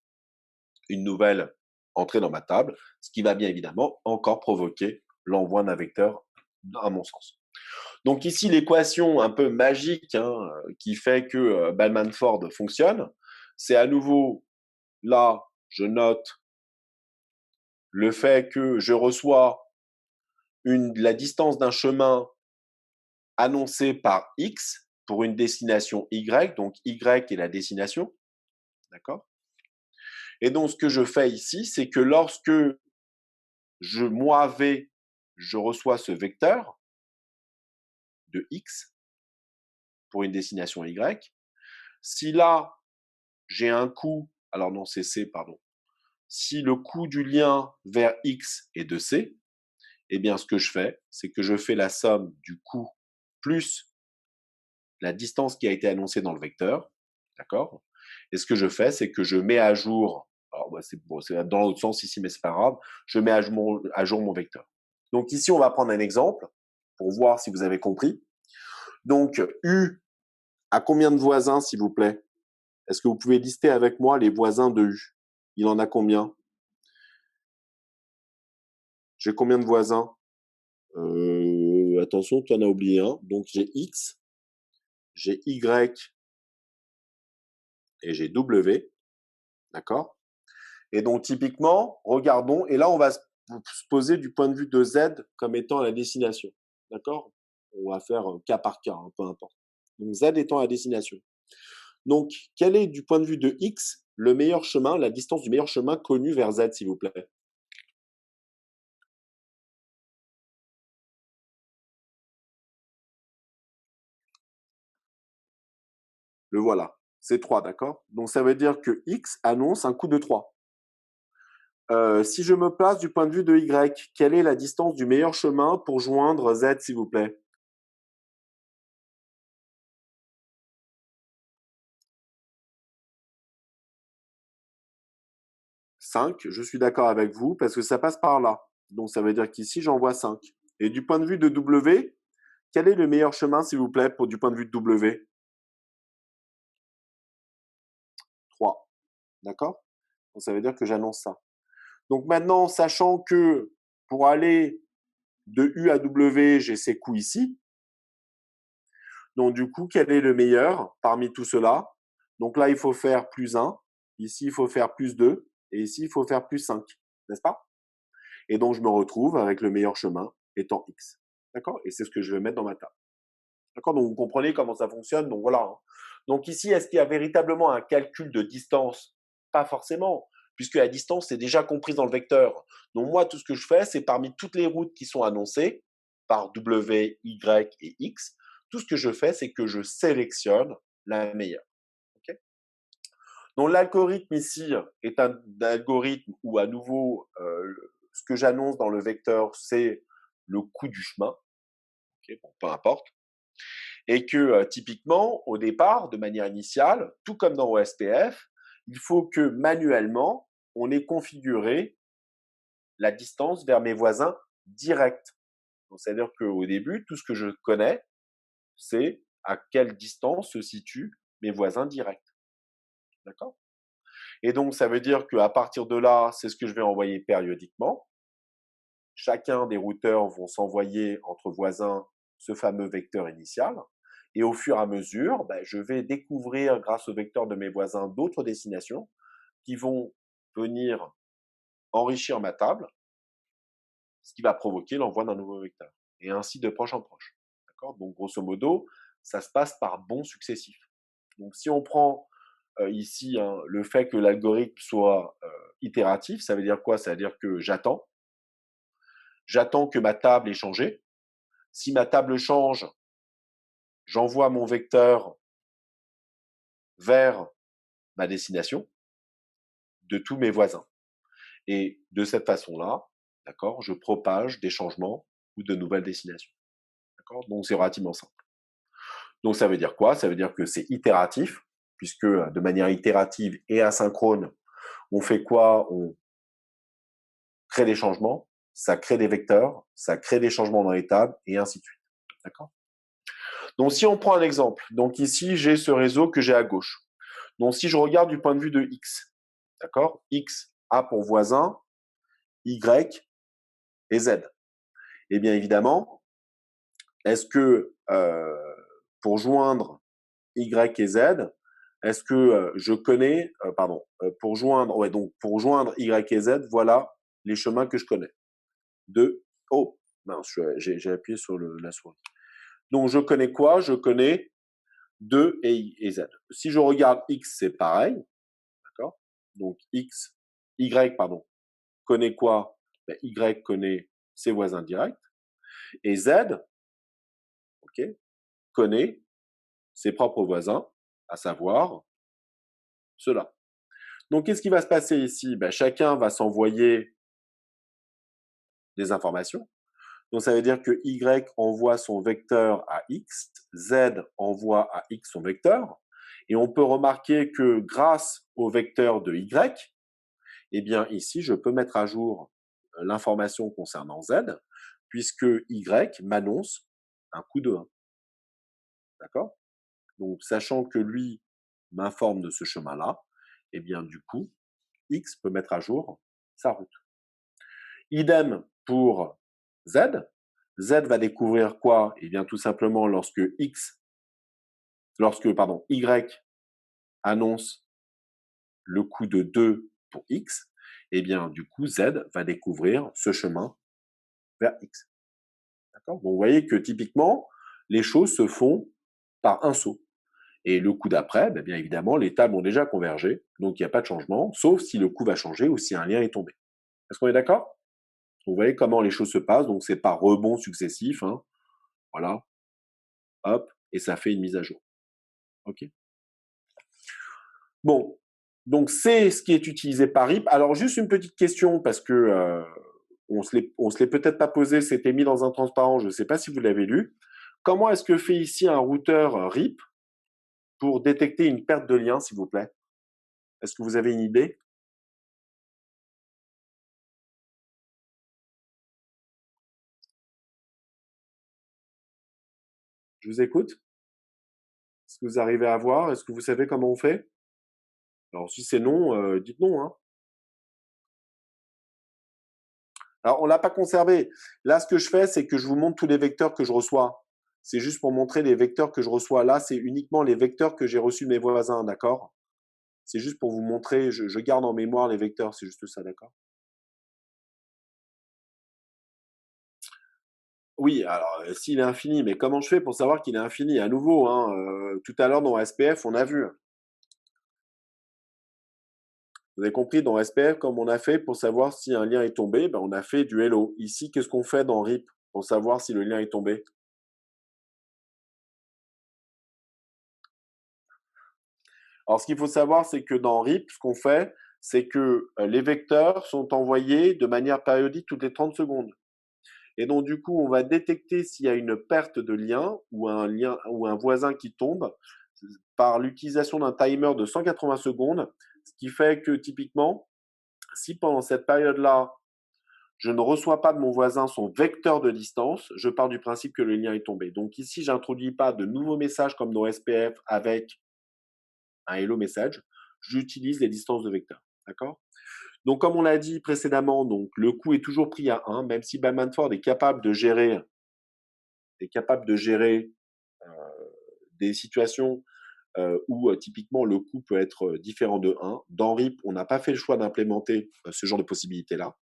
une nouvelle entrée dans ma table, ce qui va bien évidemment encore provoquer l'envoi d'un vecteur, à mon sens. Donc ici, l'équation un peu magique hein, qui fait que Bellman-Ford fonctionne, c'est à nouveau, là, je note le fait que je reçois la distance d'un chemin annoncé par X pour une destination Y, donc Y est la destination, d'accord? Et donc, ce que je fais ici, c'est que lorsque moi, V, je reçois ce vecteur de X pour une destination Y. Si là, j'ai un coût, alors non, c'est C, pardon. Si le coût du lien vers X est de C, eh bien, ce que je fais, c'est que je fais la somme du coût plus la distance qui a été annoncée dans le vecteur, d'accord? Et ce que je fais, c'est que je mets à jour, alors c'est dans l'autre sens ici, mais c'est pas grave, je mets à jour mon vecteur. Donc ici, on va prendre un exemple pour voir si vous avez compris. Donc, U a combien de voisins, s'il vous plaît? Est-ce que vous pouvez lister avec moi les voisins de U? Il en a combien? J'ai combien de voisins? Attention, tu en as oublié un. Donc, j'ai X, j'ai Y et j'ai W. D'accord? Et donc, typiquement, regardons. Et là, on va se poser du point de vue de Z comme étant la destination. D'accord? On va faire cas par cas, peu importe. Donc, Z étant la destination. Donc, quel est, du point de vue de X, le meilleur chemin, la distance du meilleur chemin connu vers Z, s'il vous plaît? Le voilà. C'est 3, d'accord? Donc, ça veut dire que X annonce un coup de 3. Si je me place du point de vue de Y, quelle est la distance du meilleur chemin pour joindre Z, s'il vous plaît? 5, je suis d'accord avec vous, parce que ça passe par là. Donc, ça veut dire qu'ici, j'envoie 5. Et du point de vue de W, quel est le meilleur chemin, s'il vous plaît, du point de vue de W? 3. D'accord? Donc, ça veut dire que j'annonce ça. Donc, maintenant, sachant que pour aller de U à W, j'ai ces coups ici. Donc, du coup, quel est le meilleur parmi tout cela? Donc là, il faut faire plus 1. Ici, il faut faire plus 2. Et ici, il faut faire plus 5. N'est-ce pas? Et donc, je me retrouve avec le meilleur chemin étant X. D'accord? Et c'est ce que je vais mettre dans ma table. D'accord? Donc, vous comprenez comment ça fonctionne. Donc, voilà. Donc, ici, est-ce qu'il y a véritablement un calcul de distance? Pas forcément, puisque la distance est déjà comprise dans le vecteur. Donc, moi, tout ce que je fais, c'est parmi toutes les routes qui sont annoncées par W, Y et X, tout ce que je fais, c'est que je sélectionne la meilleure. Okay? Donc, l'algorithme ici est un algorithme où, à nouveau, ce que j'annonce dans le vecteur, c'est le coût du chemin. Okay? Bon, peu importe. Et que typiquement, au départ, de manière initiale, tout comme dans OSPF, il faut que manuellement, on ait configuré la distance vers mes voisins directs. C'est-à-dire qu'au début, tout ce que je connais, c'est à quelle distance se situent mes voisins directs. D'accord? Et donc, ça veut dire qu'à partir de là, c'est ce que je vais envoyer périodiquement. Chacun des routeurs vont s'envoyer entre voisins ce fameux vecteur initial. Et au fur et à mesure, je vais découvrir, grâce au vecteur de mes voisins, d'autres destinations qui vont venir enrichir ma table, ce qui va provoquer l'envoi d'un nouveau vecteur. Et ainsi de proche en proche. D'accord? Donc, grosso modo, ça se passe par bonds successifs. Donc, si on prend ici le fait que l'algorithme soit itératif, ça veut dire quoi? Ça veut dire que j'attends. J'attends que ma table ait changé. Si ma table change, j'envoie mon vecteur vers ma destination de tous mes voisins. Et de cette façon-là, d'accord, je propage des changements ou de nouvelles destinations. D'accord? Donc, c'est relativement simple. Donc, ça veut dire quoi? Ça veut dire que c'est itératif, puisque de manière itérative et asynchrone, on fait quoi? On crée des changements, ça crée des vecteurs, ça crée des changements dans les tables, et ainsi de suite. D'accord? Donc, si on prend un exemple, donc ici, j'ai ce réseau que j'ai à gauche. Donc, si je regarde du point de vue de X, d'accord? X a pour voisin Y et Z. Eh bien, évidemment, est-ce que pour joindre Y et Z, est-ce que je connais, pardon, pour joindre, ouais, donc pour joindre Y et Z, voilà les chemins que je connais. Oh, mince, j'ai appuyé sur la souris. Donc, je connais quoi? Je connais 2 et Z. Si je regarde X, c'est pareil, d'accord? Donc, Y, pardon, connaît quoi? Y connaît ses voisins directs. Et Z, ok, connaît ses propres voisins, à savoir ceux-là. Donc, qu'est-ce qui va se passer ici? Chacun va s'envoyer des informations. Donc, ça veut dire que Y envoie son vecteur à X, Z envoie à X son vecteur. Et on peut remarquer que grâce au vecteur de Y, eh bien, ici, je peux mettre à jour l'information concernant Z, puisque Y m'annonce un coup de 1. D'accord? Donc, sachant que lui m'informe de ce chemin-là, et bien du coup, X peut mettre à jour sa route. Idem pour Z. Z va découvrir quoi? Eh bien tout simplement lorsque Y annonce le coût de 2 pour X, eh bien du coup Z va découvrir ce chemin vers X. D'accord? Donc vous voyez que typiquement, les choses se font par un saut. Et le coup d'après, bien évidemment, les tables ont déjà convergé, donc il n'y a pas de changement, sauf si le coup va changer ou si un lien est tombé. Est-ce qu'on est d'accord? Vous voyez comment les choses se passent, donc c'est par rebond successif, hein. Voilà, hop, et ça fait une mise à jour. Ok. Bon, donc c'est ce qui est utilisé par RIP. Alors juste une petite question parce que on se l'est peut-être pas posé, c'était mis dans un transparent, je ne sais pas si vous l'avez lu. Comment est-ce que fait ici un routeur RIP pour détecter une perte de lien, s'il vous plaît? Est-ce que vous avez une idée? Je vous écoute. Est-ce que vous arrivez à voir? Est-ce que vous savez comment on fait? Alors si c'est non, dites non, hein. Alors on l'a pas conservé. Là, ce que je fais, c'est que je vous montre tous les vecteurs que je reçois. C'est juste pour montrer les vecteurs que je reçois. Là, c'est uniquement les vecteurs que j'ai reçus de mes voisins, d'accord? C'est juste pour vous montrer, je garde en mémoire les vecteurs, c'est juste ça, d'accord? Oui, alors s'il est infini, mais comment je fais pour savoir qu'il est infini? À nouveau, hein, tout à l'heure dans SPF, on a vu. Vous avez compris, dans SPF, comme on a fait pour savoir si un lien est tombé, on a fait du hello. Ici, qu'est-ce qu'on fait dans RIP pour savoir si le lien est tombé? Alors, ce qu'il faut savoir, c'est que dans RIP, ce qu'on fait, c'est que les vecteurs sont envoyés de manière périodique toutes les 30 secondes. Et donc, du coup, on va détecter s'il y a une perte de lien ou un voisin qui tombe par l'utilisation d'un timer de 180 secondes, ce qui fait que typiquement, si pendant cette période-là, je ne reçois pas de mon voisin son vecteur de distance, je pars du principe que le lien est tombé. Donc ici, j'introduis pas de nouveaux messages comme dans SPF avec un hello message, j'utilise les distances de vecteurs. D'accord? Donc, comme on l'a dit précédemment, donc, le coût est toujours pris à 1, même si Bellman-Ford est capable de gérer euh, des situations où typiquement le coût peut être différent de 1. Dans RIP, on n'a pas fait le choix d'implémenter ce genre de possibilité-là.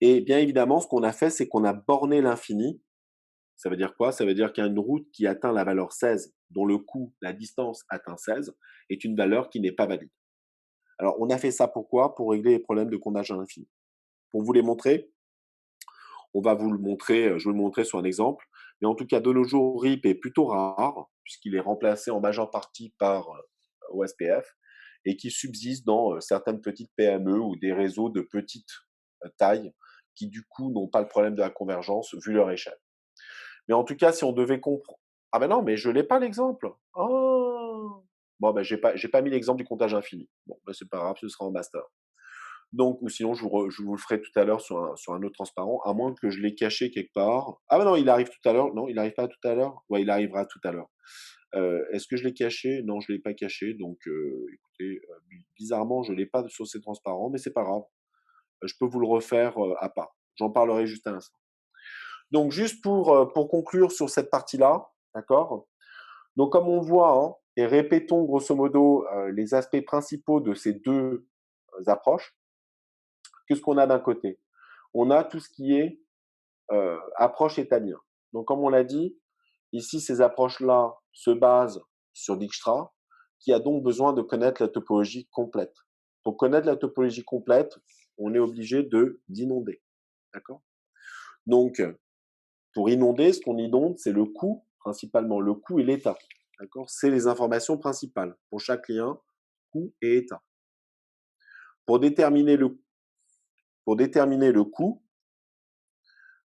Et bien évidemment, ce qu'on a fait, c'est qu'on a borné l'infini. Ça veut dire quoi? Ça veut dire qu'une route qui atteint la valeur 16, dont le coût, la distance atteint 16, est une valeur qui n'est pas valide. Alors, on a fait ça pourquoi? Pour régler les problèmes de comptage à l'infini. Pour vous les montrer, on va vous le montrer, je vais le montrer sur un exemple. Mais en tout cas, de nos jours, RIP est plutôt rare, puisqu'il est remplacé en majeure partie par OSPF, et qui subsiste dans certaines petites PME ou des réseaux de petite taille, qui du coup n'ont pas le problème de la convergence vu leur échelle. Mais en tout cas, si on devait comprendre... Ah ben non, mais je l'ai pas l'exemple. Oh bon, ben j'ai pas mis l'exemple du comptage infini. Bon, ben c'est pas grave, ce sera en master. Donc, ou sinon, je vous le ferai tout à l'heure sur un autre transparent, à moins que je l'ai caché quelque part. Ah ben non, il arrive tout à l'heure. Non, il arrive pas tout à l'heure. Ouais, il arrivera tout à l'heure. Est-ce que je l'ai caché? Non, je l'ai pas caché. Donc, écoutez, bizarrement, je l'ai pas sur ces transparents, mais c'est pas grave. Je peux vous le refaire à part. J'en parlerai juste à l'instant. Donc, juste pour conclure sur cette partie-là, d'accord? Donc, comme on voit, hein, et répétons grosso modo les aspects principaux de ces deux approches. Qu'est-ce qu'on a d'un côté? On a tout ce qui est approche étalien. Donc, comme on l'a dit, ici, ces approches-là se basent sur Dijkstra, qui a donc besoin de connaître la topologie complète. Pour connaître la topologie complète, on est obligé d'inonder. D'accord? Donc, pour inonder, ce qu'on inonde, c'est le coût, principalement le coût et l'état. D'accord? C'est les informations principales. Pour chaque lien, coût et état. Pour déterminer le coût,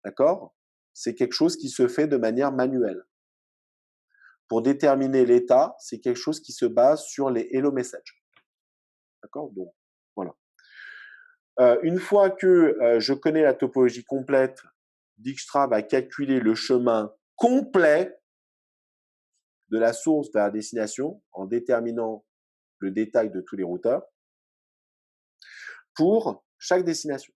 d'accord? C'est quelque chose qui se fait de manière manuelle. Pour déterminer l'état, c'est quelque chose qui se base sur les hello messages. D'accord? Donc, voilà. Une fois que je connais la topologie complète, Dijkstra va calculer le chemin complet de la source vers la destination en déterminant le détail de tous les routeurs pour chaque destination.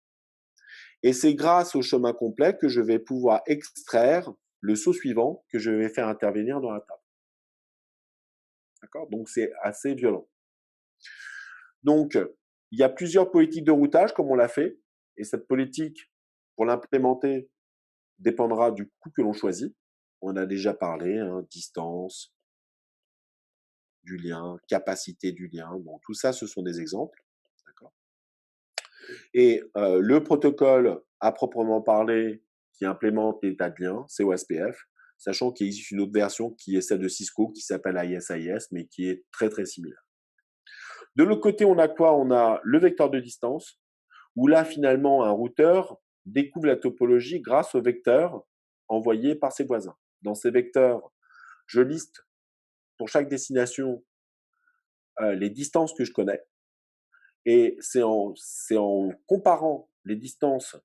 Et c'est grâce au chemin complet que je vais pouvoir extraire le saut suivant que je vais faire intervenir dans la table. D'accord? Donc, c'est assez violent. Donc, il y a plusieurs politiques de routage, comme on l'a fait. Et cette politique, pour l'implémenter, dépendra du coût que l'on choisit. On a déjà parlé, hein, distance du lien, capacité du lien. Bon, tout ça, ce sont des exemples. D'accord? Et le protocole, à proprement parler, qui implémente l'état de lien, c'est OSPF, sachant qu'il existe une autre version qui est celle de Cisco, qui s'appelle ISIS, mais qui est très, très similaire. De l'autre côté, on a quoi? On a le vecteur de distance, où là, finalement, un routeur découvre la topologie grâce au vecteur envoyé par ses voisins. Dans ces vecteurs, je liste pour chaque destination les distances que je connais. Et c'est en comparant les distances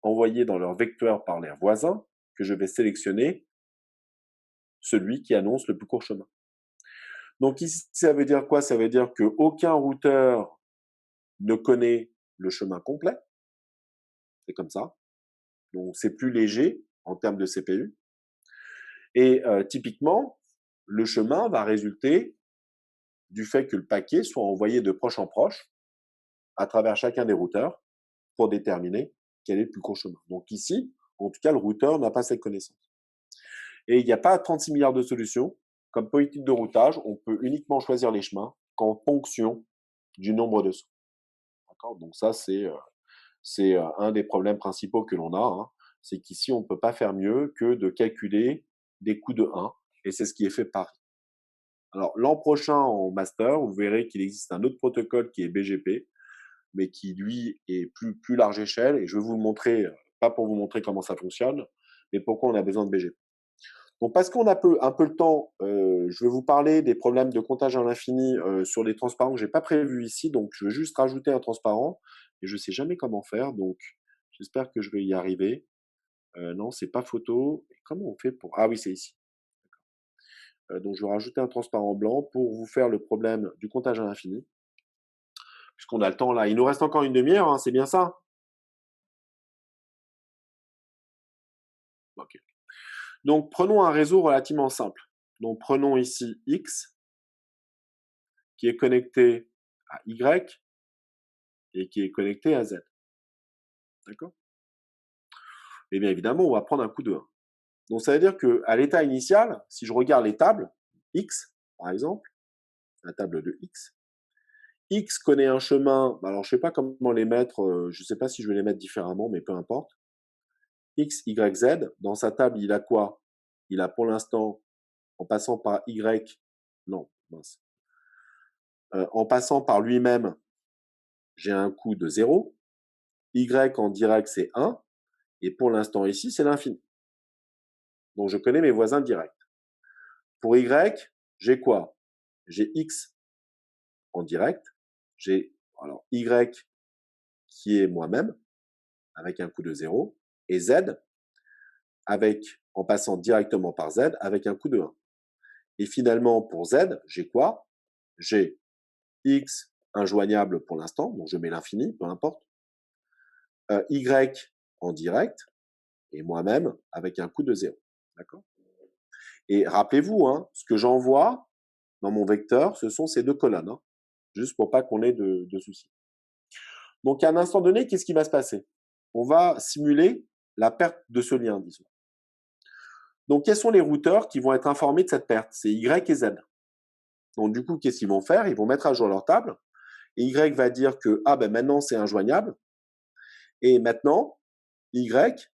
envoyées dans leur vecteur par leurs voisins que je vais sélectionner celui qui annonce le plus court chemin. Donc ici, ça veut dire quoi? Ça veut dire qu'aucun routeur ne connaît le chemin complet. C'est comme ça. Donc c'est plus léger en termes de CPU. Et typiquement, le chemin va résulter du fait que le paquet soit envoyé de proche en proche à travers chacun des routeurs pour déterminer quel est le plus court chemin. Donc ici, en tout cas, le routeur n'a pas cette connaissance. Et il n'y a pas 36 milliards de solutions. Comme politique de routage, on peut uniquement choisir les chemins qu'en fonction du nombre de sauts. D'accord? Donc ça, c'est un des problèmes principaux que l'on a. Hein. C'est qu'ici, on ne peut pas faire mieux que de calculer des coûts de 1. Et c'est ce qui est fait par. Alors, l'an prochain, en master, vous verrez qu'il existe un autre protocole qui est BGP, mais qui, lui, est plus large échelle. Et je vais vous le montrer, pas pour vous montrer comment ça fonctionne, mais pourquoi on a besoin de BGP. Donc, parce qu'on a un peu le temps, je vais vous parler des problèmes de comptage à l'infini sur les transparents que je n'ai pas prévus ici. Donc, je vais juste rajouter un transparent et je ne sais jamais comment faire. Donc, j'espère que je vais y arriver. Non, c'est pas photo. Comment on fait pour... Ah oui, c'est ici. Donc, je vais rajouter un transparent blanc pour vous faire le problème du comptage à l'infini. Puisqu'on a le temps là. Il nous reste encore une demi-heure, hein, c'est bien ça? Ok. Donc, prenons un réseau relativement simple. Donc, prenons ici X, qui est connecté à Y et qui est connecté à Z. D'accord? Et bien évidemment, on va prendre un coup de 1. Donc, ça veut dire qu'à l'état initial, si je regarde les tables, X, par exemple, la table de X, X connaît un chemin, alors je ne sais pas comment les mettre, je ne sais pas si je vais les mettre différemment, mais peu importe. X, Y, Z, dans sa table, il a quoi? Il a pour l'instant, en passant par Y, non, mince. En passant par lui-même, j'ai un coût de 0. Y en direct, c'est 1. Et pour l'instant ici, c'est l'infini. Donc je connais mes voisins directs. Pour Y, j'ai quoi? J'ai X en direct. J'ai alors Y qui est moi-même, avec un coût de 0. Et Z, en passant directement par Z, avec un coût de 1. Et finalement, pour Z, j'ai quoi? J'ai X injoignable pour l'instant, donc je mets l'infini, peu importe. Y en direct, et moi-même avec un coût de 0. D'accord? Et rappelez-vous, hein, ce que j'envoie dans mon vecteur, ce sont ces deux colonnes, hein, juste pour pas qu'on ait de soucis. Donc, à un instant donné, qu'est-ce qui va se passer? On va simuler la perte de ce lien, disons. Donc, quels sont les routeurs qui vont être informés de cette perte? C'est Y et Z. Donc, du coup, qu'est-ce qu'ils vont faire? Ils vont mettre à jour leur table. Et Y va dire que ah ben maintenant c'est injoignable. Et maintenant, Y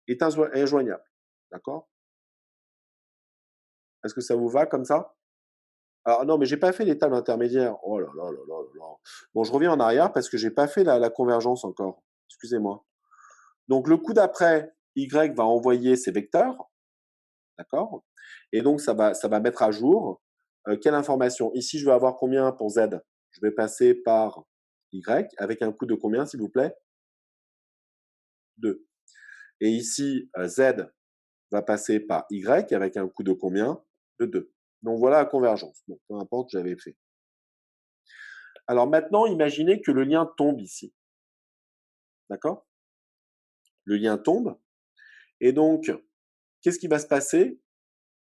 est injoignable. D'accord? Est-ce que ça vous va comme ça? Alors non, mais j'ai pas fait les tables intermédiaires. Oh là là là là là. Bon, je reviens en arrière parce que j'ai pas fait la convergence encore. Excusez-moi. Donc le coup d'après, Y va envoyer ses vecteurs, d'accord? Et donc ça va mettre à jour quelle information. Ici, je vais avoir combien pour Z? Je vais passer par Y avec un coût de combien, s'il vous plaît? 2. Et ici, Z va passer par Y avec un coût de combien? De 2. Donc voilà la convergence. Bon, peu importe, j'avais fait. Alors maintenant, imaginez que le lien tombe ici. D'accord? Le lien tombe. Et donc, qu'est-ce qui va se passer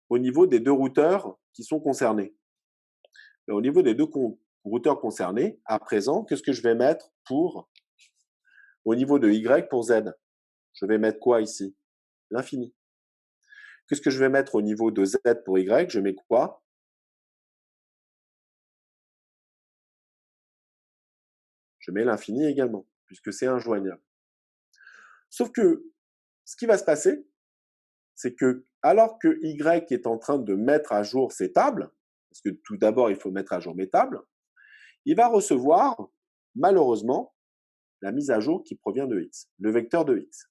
au niveau des deux routeurs qui sont concernés? Au niveau des deux routeurs concernés, à présent, qu'est-ce que je vais mettre pour au niveau de Y pour Z? Je vais mettre quoi ici? L'infini. Qu'est-ce que je vais mettre au niveau de Z pour Y? Je mets quoi? Je mets l'infini également, puisque c'est injoignable. Sauf que ce qui va se passer, c'est que alors que Y est en train de mettre à jour ses tables, parce que tout d'abord il faut mettre à jour mes tables, il va recevoir malheureusement la mise à jour qui provient de X, le vecteur de X.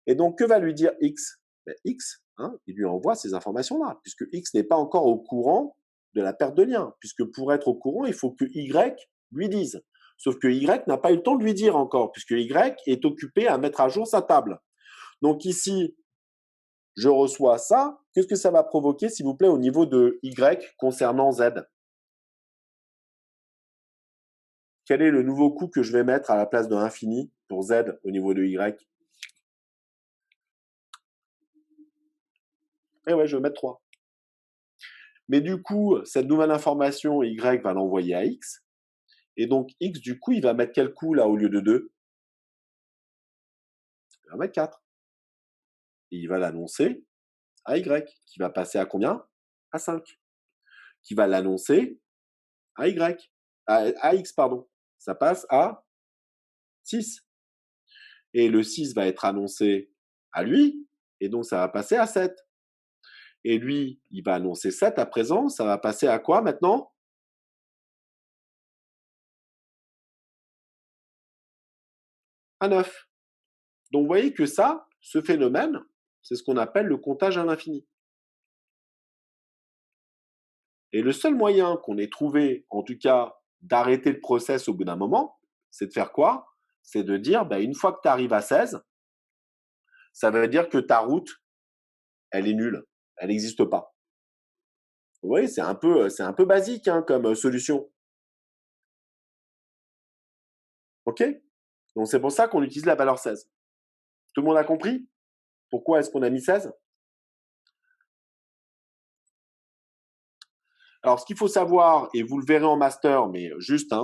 Et donc que va lui dire X? X, il lui envoie ces informations-là, puisque X n'est pas encore au courant de la perte de lien, puisque pour être au courant, il faut que Y lui dise. Sauf que Y n'a pas eu le temps de lui dire encore, puisque Y est occupé à mettre à jour sa table. Donc ici, je reçois ça. Qu'est-ce que ça va provoquer, s'il vous plaît, au niveau de Y concernant Z? Quel est le nouveau coup que je vais mettre à la place de l'infini pour Z au niveau de Y? Eh ouais, je vais mettre 3. Mais du coup, cette nouvelle information, Y va l'envoyer à X. Et donc, X, du coup, il va mettre quel coup là au lieu de 2? Il va mettre 4. Et il va l'annoncer à Y, qui va passer à combien? À 5. Qui va l'annoncer à Y, à X, pardon. Ça passe à 6. Et le 6 va être annoncé à lui, et donc ça va passer à 7. Et lui, il va annoncer 7 à présent, ça va passer à quoi maintenant? À 9. Donc vous voyez que ça, ce phénomène, c'est ce qu'on appelle le comptage à l'infini. Et le seul moyen qu'on ait trouvé, en tout cas, d'arrêter le process au bout d'un moment, c'est de faire quoi? C'est de dire, une fois que tu arrives à 16, ça veut dire que ta route, elle est nulle, elle n'existe pas. Vous voyez, c'est un peu basique comme solution. OK? Donc c'est pour ça qu'on utilise la valeur 16. Tout le monde a compris? Pourquoi est-ce qu'on a mis 16? Alors, ce qu'il faut savoir, et vous le verrez en master, mais juste,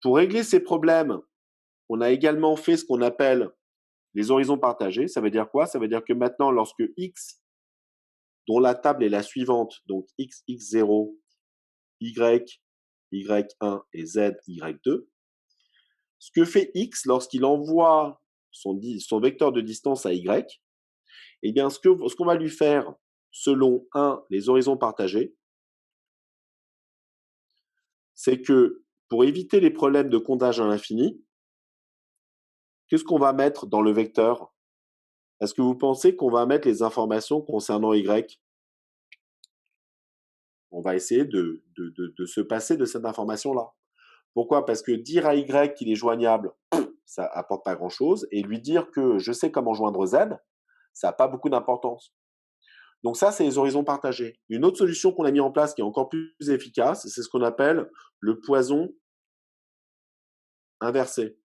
pour régler ces problèmes, on a également fait ce qu'on appelle les horizons partagés. Ça veut dire quoi? Ça veut dire que maintenant, lorsque X, dont la table est la suivante, donc X, X0, Y, Y1 et Z, Y2, ce que fait X lorsqu'il envoie son vecteur de distance à Y, eh bien, ce qu'on va lui faire selon les horizons partagés, c'est que pour éviter les problèmes de comptage à l'infini, qu'est-ce qu'on va mettre dans le vecteur? Est-ce que vous pensez qu'on va mettre les informations concernant Y? On va essayer de se passer de cette information-là. Pourquoi? Parce que dire à Y qu'il est joignable, ça apporte pas grand-chose, et lui dire que je sais comment joindre Z, ça n'a pas beaucoup d'importance. Donc ça, c'est les horizons partagés. Une autre solution qu'on a mis en place qui est encore plus efficace, c'est ce qu'on appelle le poison inversé.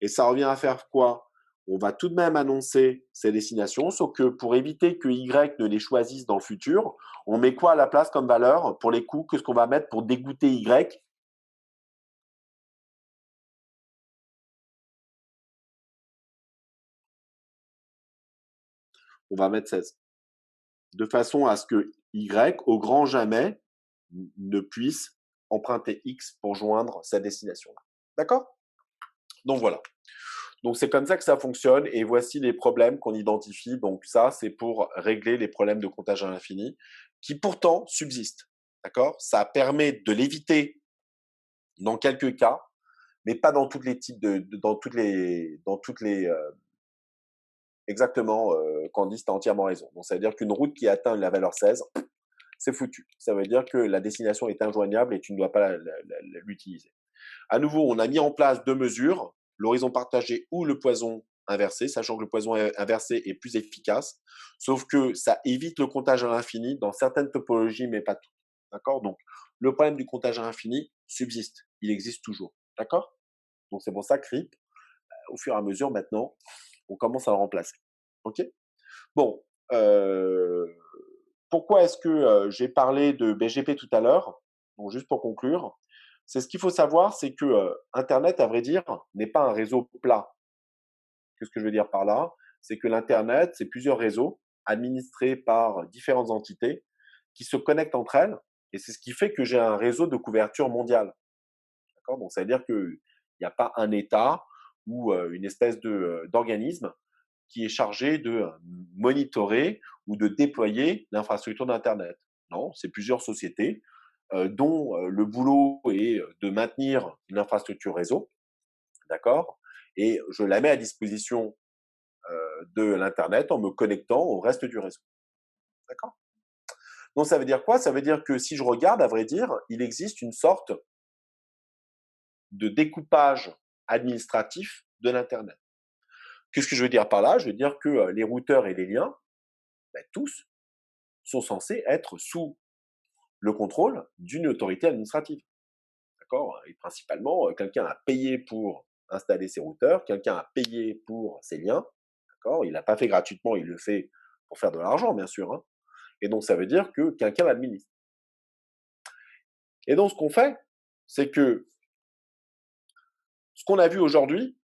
Et ça revient à faire quoi? On va tout de même annoncer ces destinations, sauf que pour éviter que Y ne les choisisse dans le futur, on met quoi à la place comme valeur pour les coups? Qu'est-ce qu'on va mettre pour dégoûter Y? On va mettre 16. De façon à ce que Y, au grand jamais, ne puisse emprunter X pour joindre sa destination-là. D'accord? Donc voilà. Donc c'est comme ça que ça fonctionne et voici les problèmes qu'on identifie. Donc ça, c'est pour régler les problèmes de comptage à l'infini qui pourtant subsistent. D'accord? Ça permet de l'éviter dans quelques cas, mais pas dans tous les types exactement, Candice, tu as entièrement raison. Donc ça veut dire qu'une route qui atteint la valeur 16, c'est foutu. Ça veut dire que la destination est injoignable et tu ne dois pas l'utiliser. À nouveau, on a mis en place deux mesures, l'horizon partagé ou le poison inversé, sachant que le poison inversé est plus efficace, sauf que ça évite le comptage à l'infini dans certaines topologies, mais pas toutes. D'accord? Donc, le problème du comptage à l'infini subsiste. Il existe toujours. D'accord? Donc, c'est pour ça que RIP, au fur et à mesure, maintenant, on commence à le remplacer. OK? Bon, pourquoi est-ce que j'ai parlé de BGP tout à l'heure? Donc, juste pour conclure, c'est ce qu'il faut savoir, c'est que Internet, à vrai dire, n'est pas un réseau plat. Qu'est-ce que je veux dire par là? C'est que l'Internet, c'est plusieurs réseaux administrés par différentes entités qui se connectent entre elles, et c'est ce qui fait que j'ai un réseau de couverture mondiale. D'accord? Donc, ça veut dire qu'il n'y a pas un État ou une espèce d'organisme qui est chargé de monitorer ou de déployer l'infrastructure d'Internet. Non, c'est plusieurs sociétés dont le boulot est de maintenir une infrastructure réseau, d'accord? Et je la mets à disposition de l'Internet en me connectant au reste du réseau. D'accord? Donc ça veut dire quoi? Ça veut dire que si je regarde, à vrai dire, il existe une sorte de découpage administratif de l'Internet. Qu'est-ce que je veux dire par là? Je veux dire que les routeurs et les liens, ben, tous, sont censés être sous le contrôle d'une autorité administrative. D'accord? Et principalement, quelqu'un a payé pour installer ses routeurs, quelqu'un a payé pour ses liens. D'accord? Il l'a pas fait gratuitement, il le fait pour faire de l'argent, bien sûr. Hein. Et donc, ça veut dire que quelqu'un l'administre. Et donc, ce qu'on fait, c'est que ce qu'on a vu aujourd'hui,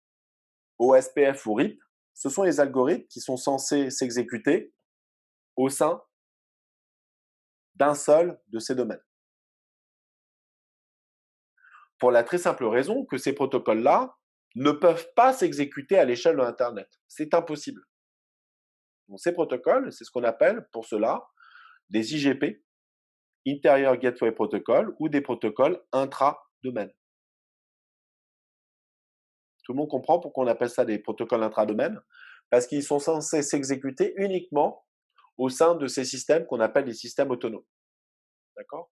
au SPF ou RIP, ce sont les algorithmes qui sont censés s'exécuter au sein d'un seul de ces domaines. Pour la très simple raison que ces protocoles-là ne peuvent pas s'exécuter à l'échelle de l'Internet. C'est impossible. Donc, ces protocoles, c'est ce qu'on appelle pour cela des IGP, Interior Gateway Protocol, ou des protocoles intra-domaines. Tout le monde comprend pourquoi on appelle ça des protocoles intra-domaines? Parce qu'ils sont censés s'exécuter uniquement au sein de ces systèmes qu'on appelle des systèmes autonomes. D'accord?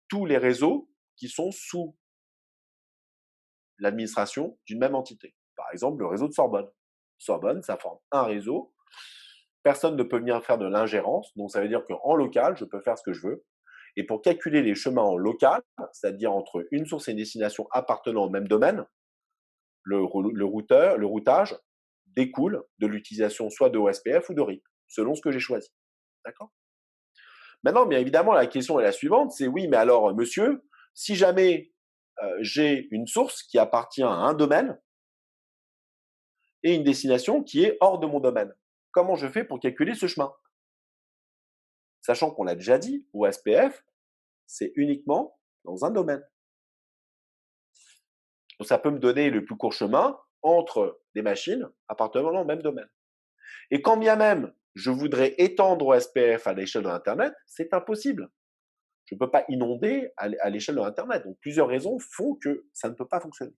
Tous les réseaux qui sont sous l'administration d'une même entité. Par exemple, le réseau de Sorbonne. Sorbonne, ça forme un réseau. Personne ne peut venir faire de l'ingérence, donc ça veut dire qu'en local, je peux faire ce que je veux. Et pour calculer les chemins en local, c'est-à-dire entre une source et une destination appartenant au même domaine, le routage découle de l'utilisation soit de OSPF ou de RIP, selon ce que j'ai choisi. D'accord? Maintenant, bien évidemment, la question est la suivante, c'est oui, mais alors, monsieur, si jamais j'ai une source qui appartient à un domaine et une destination qui est hors de mon domaine, comment je fais pour calculer ce chemin? Sachant qu'on l'a déjà dit, OSPF, c'est uniquement dans un domaine. Donc, ça peut me donner le plus court chemin entre des machines appartenant au même domaine. Et quand bien même je voudrais étendre OSPF à l'échelle de l'Internet, c'est impossible. Je ne peux pas inonder à l'échelle de l'Internet. Donc, plusieurs raisons font que ça ne peut pas fonctionner.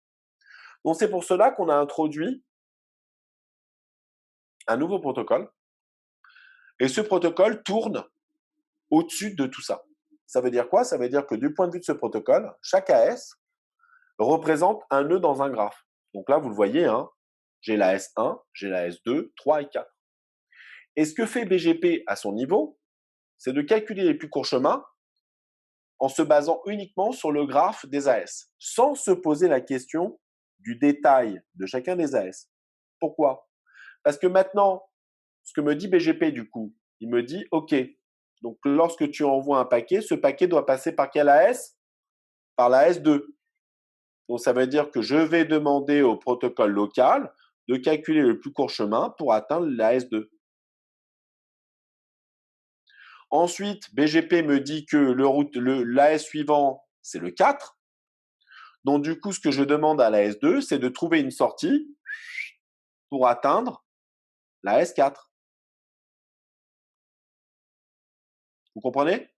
Donc, c'est pour cela qu'on a introduit un nouveau protocole. Et ce protocole tourne au-dessus de tout ça. Ça veut dire quoi? Ça veut dire que du point de vue de ce protocole, chaque AS représente un nœud dans un graphe. Donc là, vous le voyez, hein, j'ai la S1, j'ai la S2, 3 et 4. Et ce que fait BGP à son niveau, c'est de calculer les plus courts chemins en se basant uniquement sur le graphe des AS, sans se poser la question du détail de chacun des AS. Pourquoi? Parce que maintenant, ce que me dit BGP du coup, il me dit, OK, donc lorsque tu envoies un paquet, ce paquet doit passer par quelle AS? Par la S2. Donc ça veut dire que je vais demander au protocole local de calculer le plus court chemin pour atteindre la S2. Ensuite, BGP me dit que l'AS suivant, c'est le 4. Donc du coup, ce que je demande à la S2, c'est de trouver une sortie pour atteindre la S4. Vous comprenez?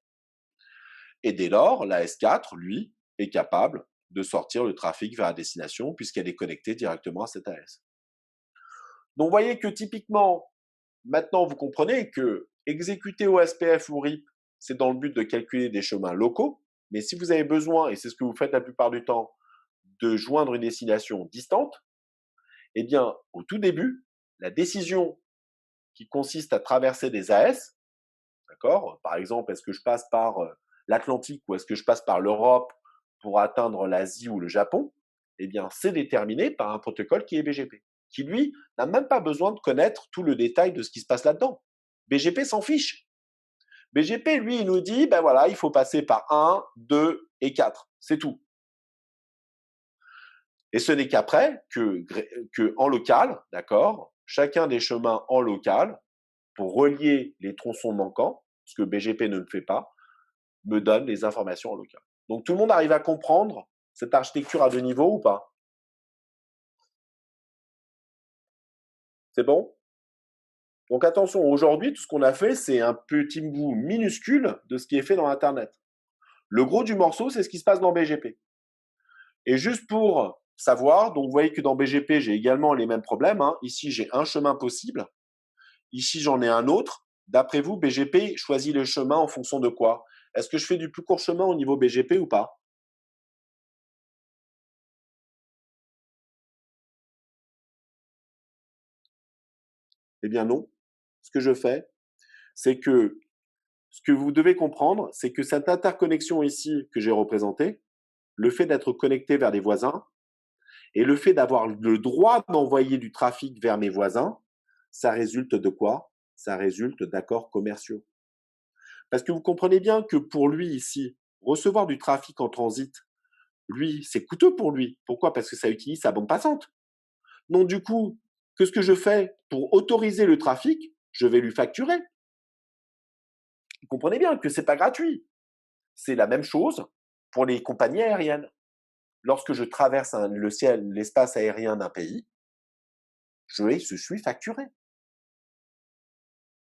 Et dès lors, la S4, lui, est capable de sortir le trafic vers la destination puisqu'elle est connectée directement à cette AS. Donc vous voyez que typiquement, maintenant vous comprenez que exécuter OSPF ou RIP, c'est dans le but de calculer des chemins locaux, mais si vous avez besoin, et c'est ce que vous faites la plupart du temps, de joindre une destination distante, eh bien, au tout début, la décision qui consiste à traverser des AS, d'accord? Par exemple, est-ce que je passe par l'Atlantique ou est-ce que je passe par l'Europe pour atteindre l'Asie ou le Japon? Eh bien, c'est déterminé par un protocole qui est BGP, qui lui n'a même pas besoin de connaître tout le détail de ce qui se passe là-dedans. BGP s'en fiche. BGP, lui, il nous dit, ben voilà, il faut passer par 1, 2 et 4. C'est tout. Et ce n'est qu'après que en local, d'accord, chacun des chemins en local, pour relier les tronçons manquants, ce que BGP ne me fait pas, me donne les informations en local. Donc tout le monde arrive à comprendre cette architecture à deux niveaux ou pas? C'est bon? Donc attention, aujourd'hui, tout ce qu'on a fait, c'est un petit bout minuscule de ce qui est fait dans Internet. Le gros du morceau, c'est ce qui se passe dans BGP. Et juste pour savoir, donc vous voyez que dans BGP, j'ai également les mêmes problèmes, hein. Ici, j'ai un chemin possible. Ici, j'en ai un autre. D'après vous, BGP choisit le chemin en fonction de quoi? Est-ce que je fais du plus court chemin au niveau BGP ou pas? Eh bien non. Ce que je fais, c'est que ce que vous devez comprendre, c'est que cette interconnexion ici que j'ai représentée, le fait d'être connecté vers des voisins et le fait d'avoir le droit d'envoyer du trafic vers mes voisins, ça résulte de quoi? Ça résulte d'accords commerciaux. Parce que vous comprenez bien que pour lui ici, recevoir du trafic en transit, lui, c'est coûteux pour lui. Pourquoi? Parce que ça utilise sa bande passante. Donc du coup, que ce que je fais pour autoriser le trafic, je vais lui facturer. Vous comprenez bien que c'est pas gratuit. C'est la même chose pour les compagnies aériennes. Lorsque je traverse le ciel, l'espace aérien d'un pays, je suis facturé.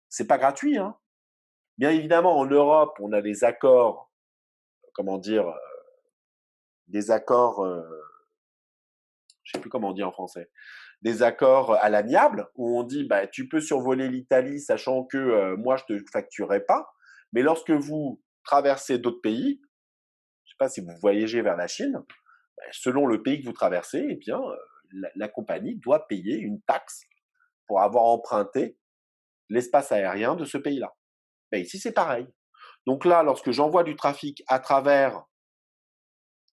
C'est pas gratuit, hein. Bien évidemment, en Europe, on a des accords, comment dire, des accords, je sais plus comment on dit en français, des accords à l'amiable où on dit, bah, tu peux survoler l'Italie sachant que moi, je te facturerai pas. Mais lorsque vous traversez d'autres pays, je sais pas si vous voyagez vers la Chine, bah, selon le pays que vous traversez, eh bien, la compagnie doit payer une taxe pour avoir emprunté l'espace aérien de ce pays-là. Ben, ici, c'est pareil. Donc là, lorsque j'envoie du trafic à travers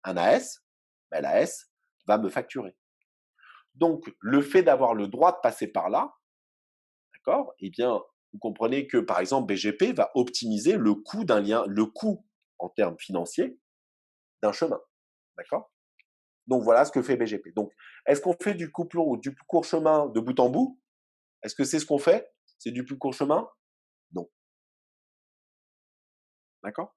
un AS, ben, l'AS va me facturer. Donc, le fait d'avoir le droit de passer par là, d'accord, eh bien, vous comprenez que, par exemple, BGP va optimiser le coût d'un lien, le coût en termes financiers d'un chemin. D'accord? Donc, voilà ce que fait BGP. Donc, est-ce qu'on fait du plus court chemin de bout en bout? Est-ce que c'est ce qu'on fait? C'est du plus court chemin? Non. D'accord?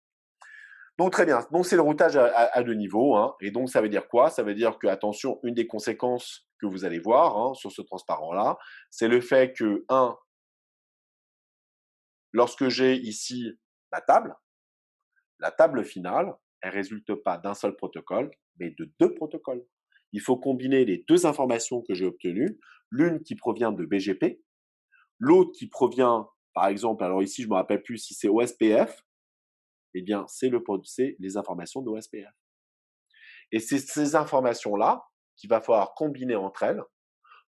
Donc très bien. Donc c'est le routage à deux niveaux, hein. Et donc ça veut dire quoi? Ça veut dire que, attention, une des conséquences que vous allez voir, hein, sur ce transparent-là, c'est le fait que, un, lorsque j'ai ici la table finale, elle résulte pas d'un seul protocole, mais de deux protocoles. Il faut combiner les deux informations que j'ai obtenues, l'une qui provient de BGP, l'autre qui provient, par exemple, alors ici je me rappelle plus si c'est OSPF, eh bien c'est les informations d'OSPF. Et c'est ces informations-là qu'il va falloir combiner entre elles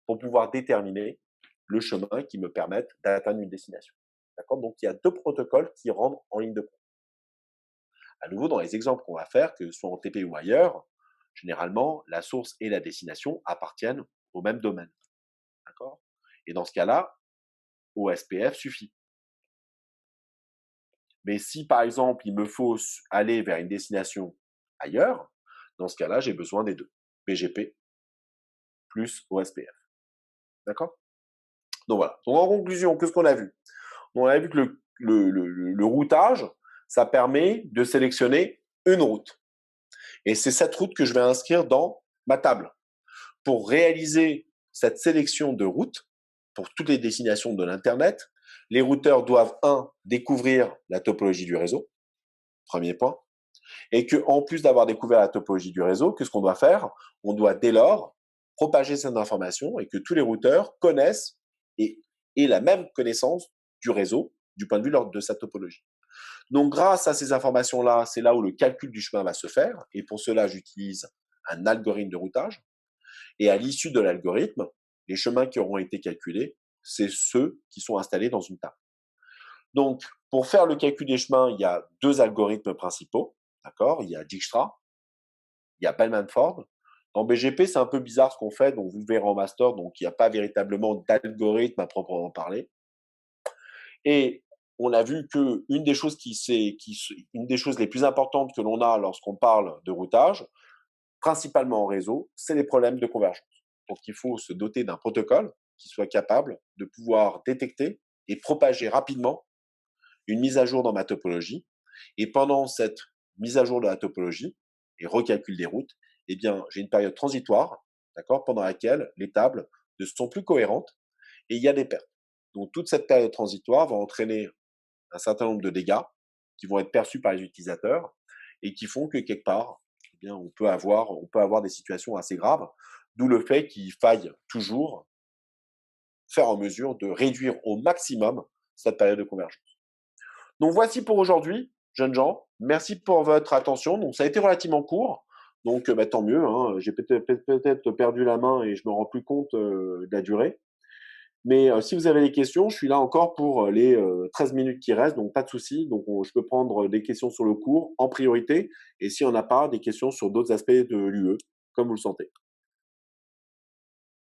pour pouvoir déterminer le chemin qui me permette d'atteindre une destination. D'accord? Donc, il y a deux protocoles qui rentrent en ligne de compte. À nouveau, dans les exemples qu'on va faire, que ce soit en TP ou ailleurs, généralement, la source et la destination appartiennent au même domaine. D'accord? Et dans ce cas-là, OSPF suffit. Mais si, par exemple, il me faut aller vers une destination ailleurs, dans ce cas-là, j'ai besoin des deux. BGP plus OSPF. D'accord? Donc voilà. Donc en conclusion, qu'est-ce qu'on a vu? On a vu que le routage, ça permet de sélectionner une route. Et c'est cette route que je vais inscrire dans ma table. Pour réaliser cette sélection de routes, pour toutes les destinations de l'Internet, les routeurs doivent, un, découvrir la topologie du réseau, premier point, et que, en plus d'avoir découvert la topologie du réseau, qu'est-ce qu'on doit faire? On doit dès lors propager cette information et que tous les routeurs connaissent et aient la même connaissance du réseau du point de vue de sa topologie. Donc, grâce à ces informations-là, c'est là où le calcul du chemin va se faire. Et pour cela, j'utilise un algorithme de routage. Et à l'issue de l'algorithme, les chemins qui auront été calculés c'est ceux qui sont installés dans une table. Donc, pour faire le calcul des chemins, il y a 2 algorithmes principaux, d'accord? Il y a Dijkstra, il y a Bellman-Ford. Dans BGP, c'est un peu bizarre ce qu'on fait, donc vous le verrez en master, donc il n'y a pas véritablement d'algorithme à proprement parler. Et on a vu que une des choses une des choses les plus importantes que l'on a lorsqu'on parle de routage, principalement en réseau, c'est les problèmes de convergence. Donc il faut se doter d'un protocole qui soit capable de pouvoir détecter et propager rapidement une mise à jour dans ma topologie. Et pendant cette mise à jour de la topologie et recalcul des routes, eh bien, j'ai une période transitoire, d'accord, pendant laquelle les tables ne sont plus cohérentes et il y a des pertes. Donc, toute cette période transitoire va entraîner un certain nombre de dégâts qui vont être perçus par les utilisateurs et qui font que quelque part, eh bien, on peut avoir des situations assez graves, d'où le fait qu'il faille toujours faire en mesure de réduire au maximum cette période de convergence. Donc voici pour aujourd'hui, jeunes gens. Merci pour votre attention. Donc ça a été relativement court. Donc tant mieux. Hein. J'ai peut-être perdu la main et je me rends plus compte de la durée. Mais si vous avez des questions, je suis là encore pour les 13 minutes qui restent, donc pas de souci. Donc je peux prendre des questions sur le cours en priorité. Et si on n'a pas, des questions sur d'autres aspects de l'UE, comme vous le sentez.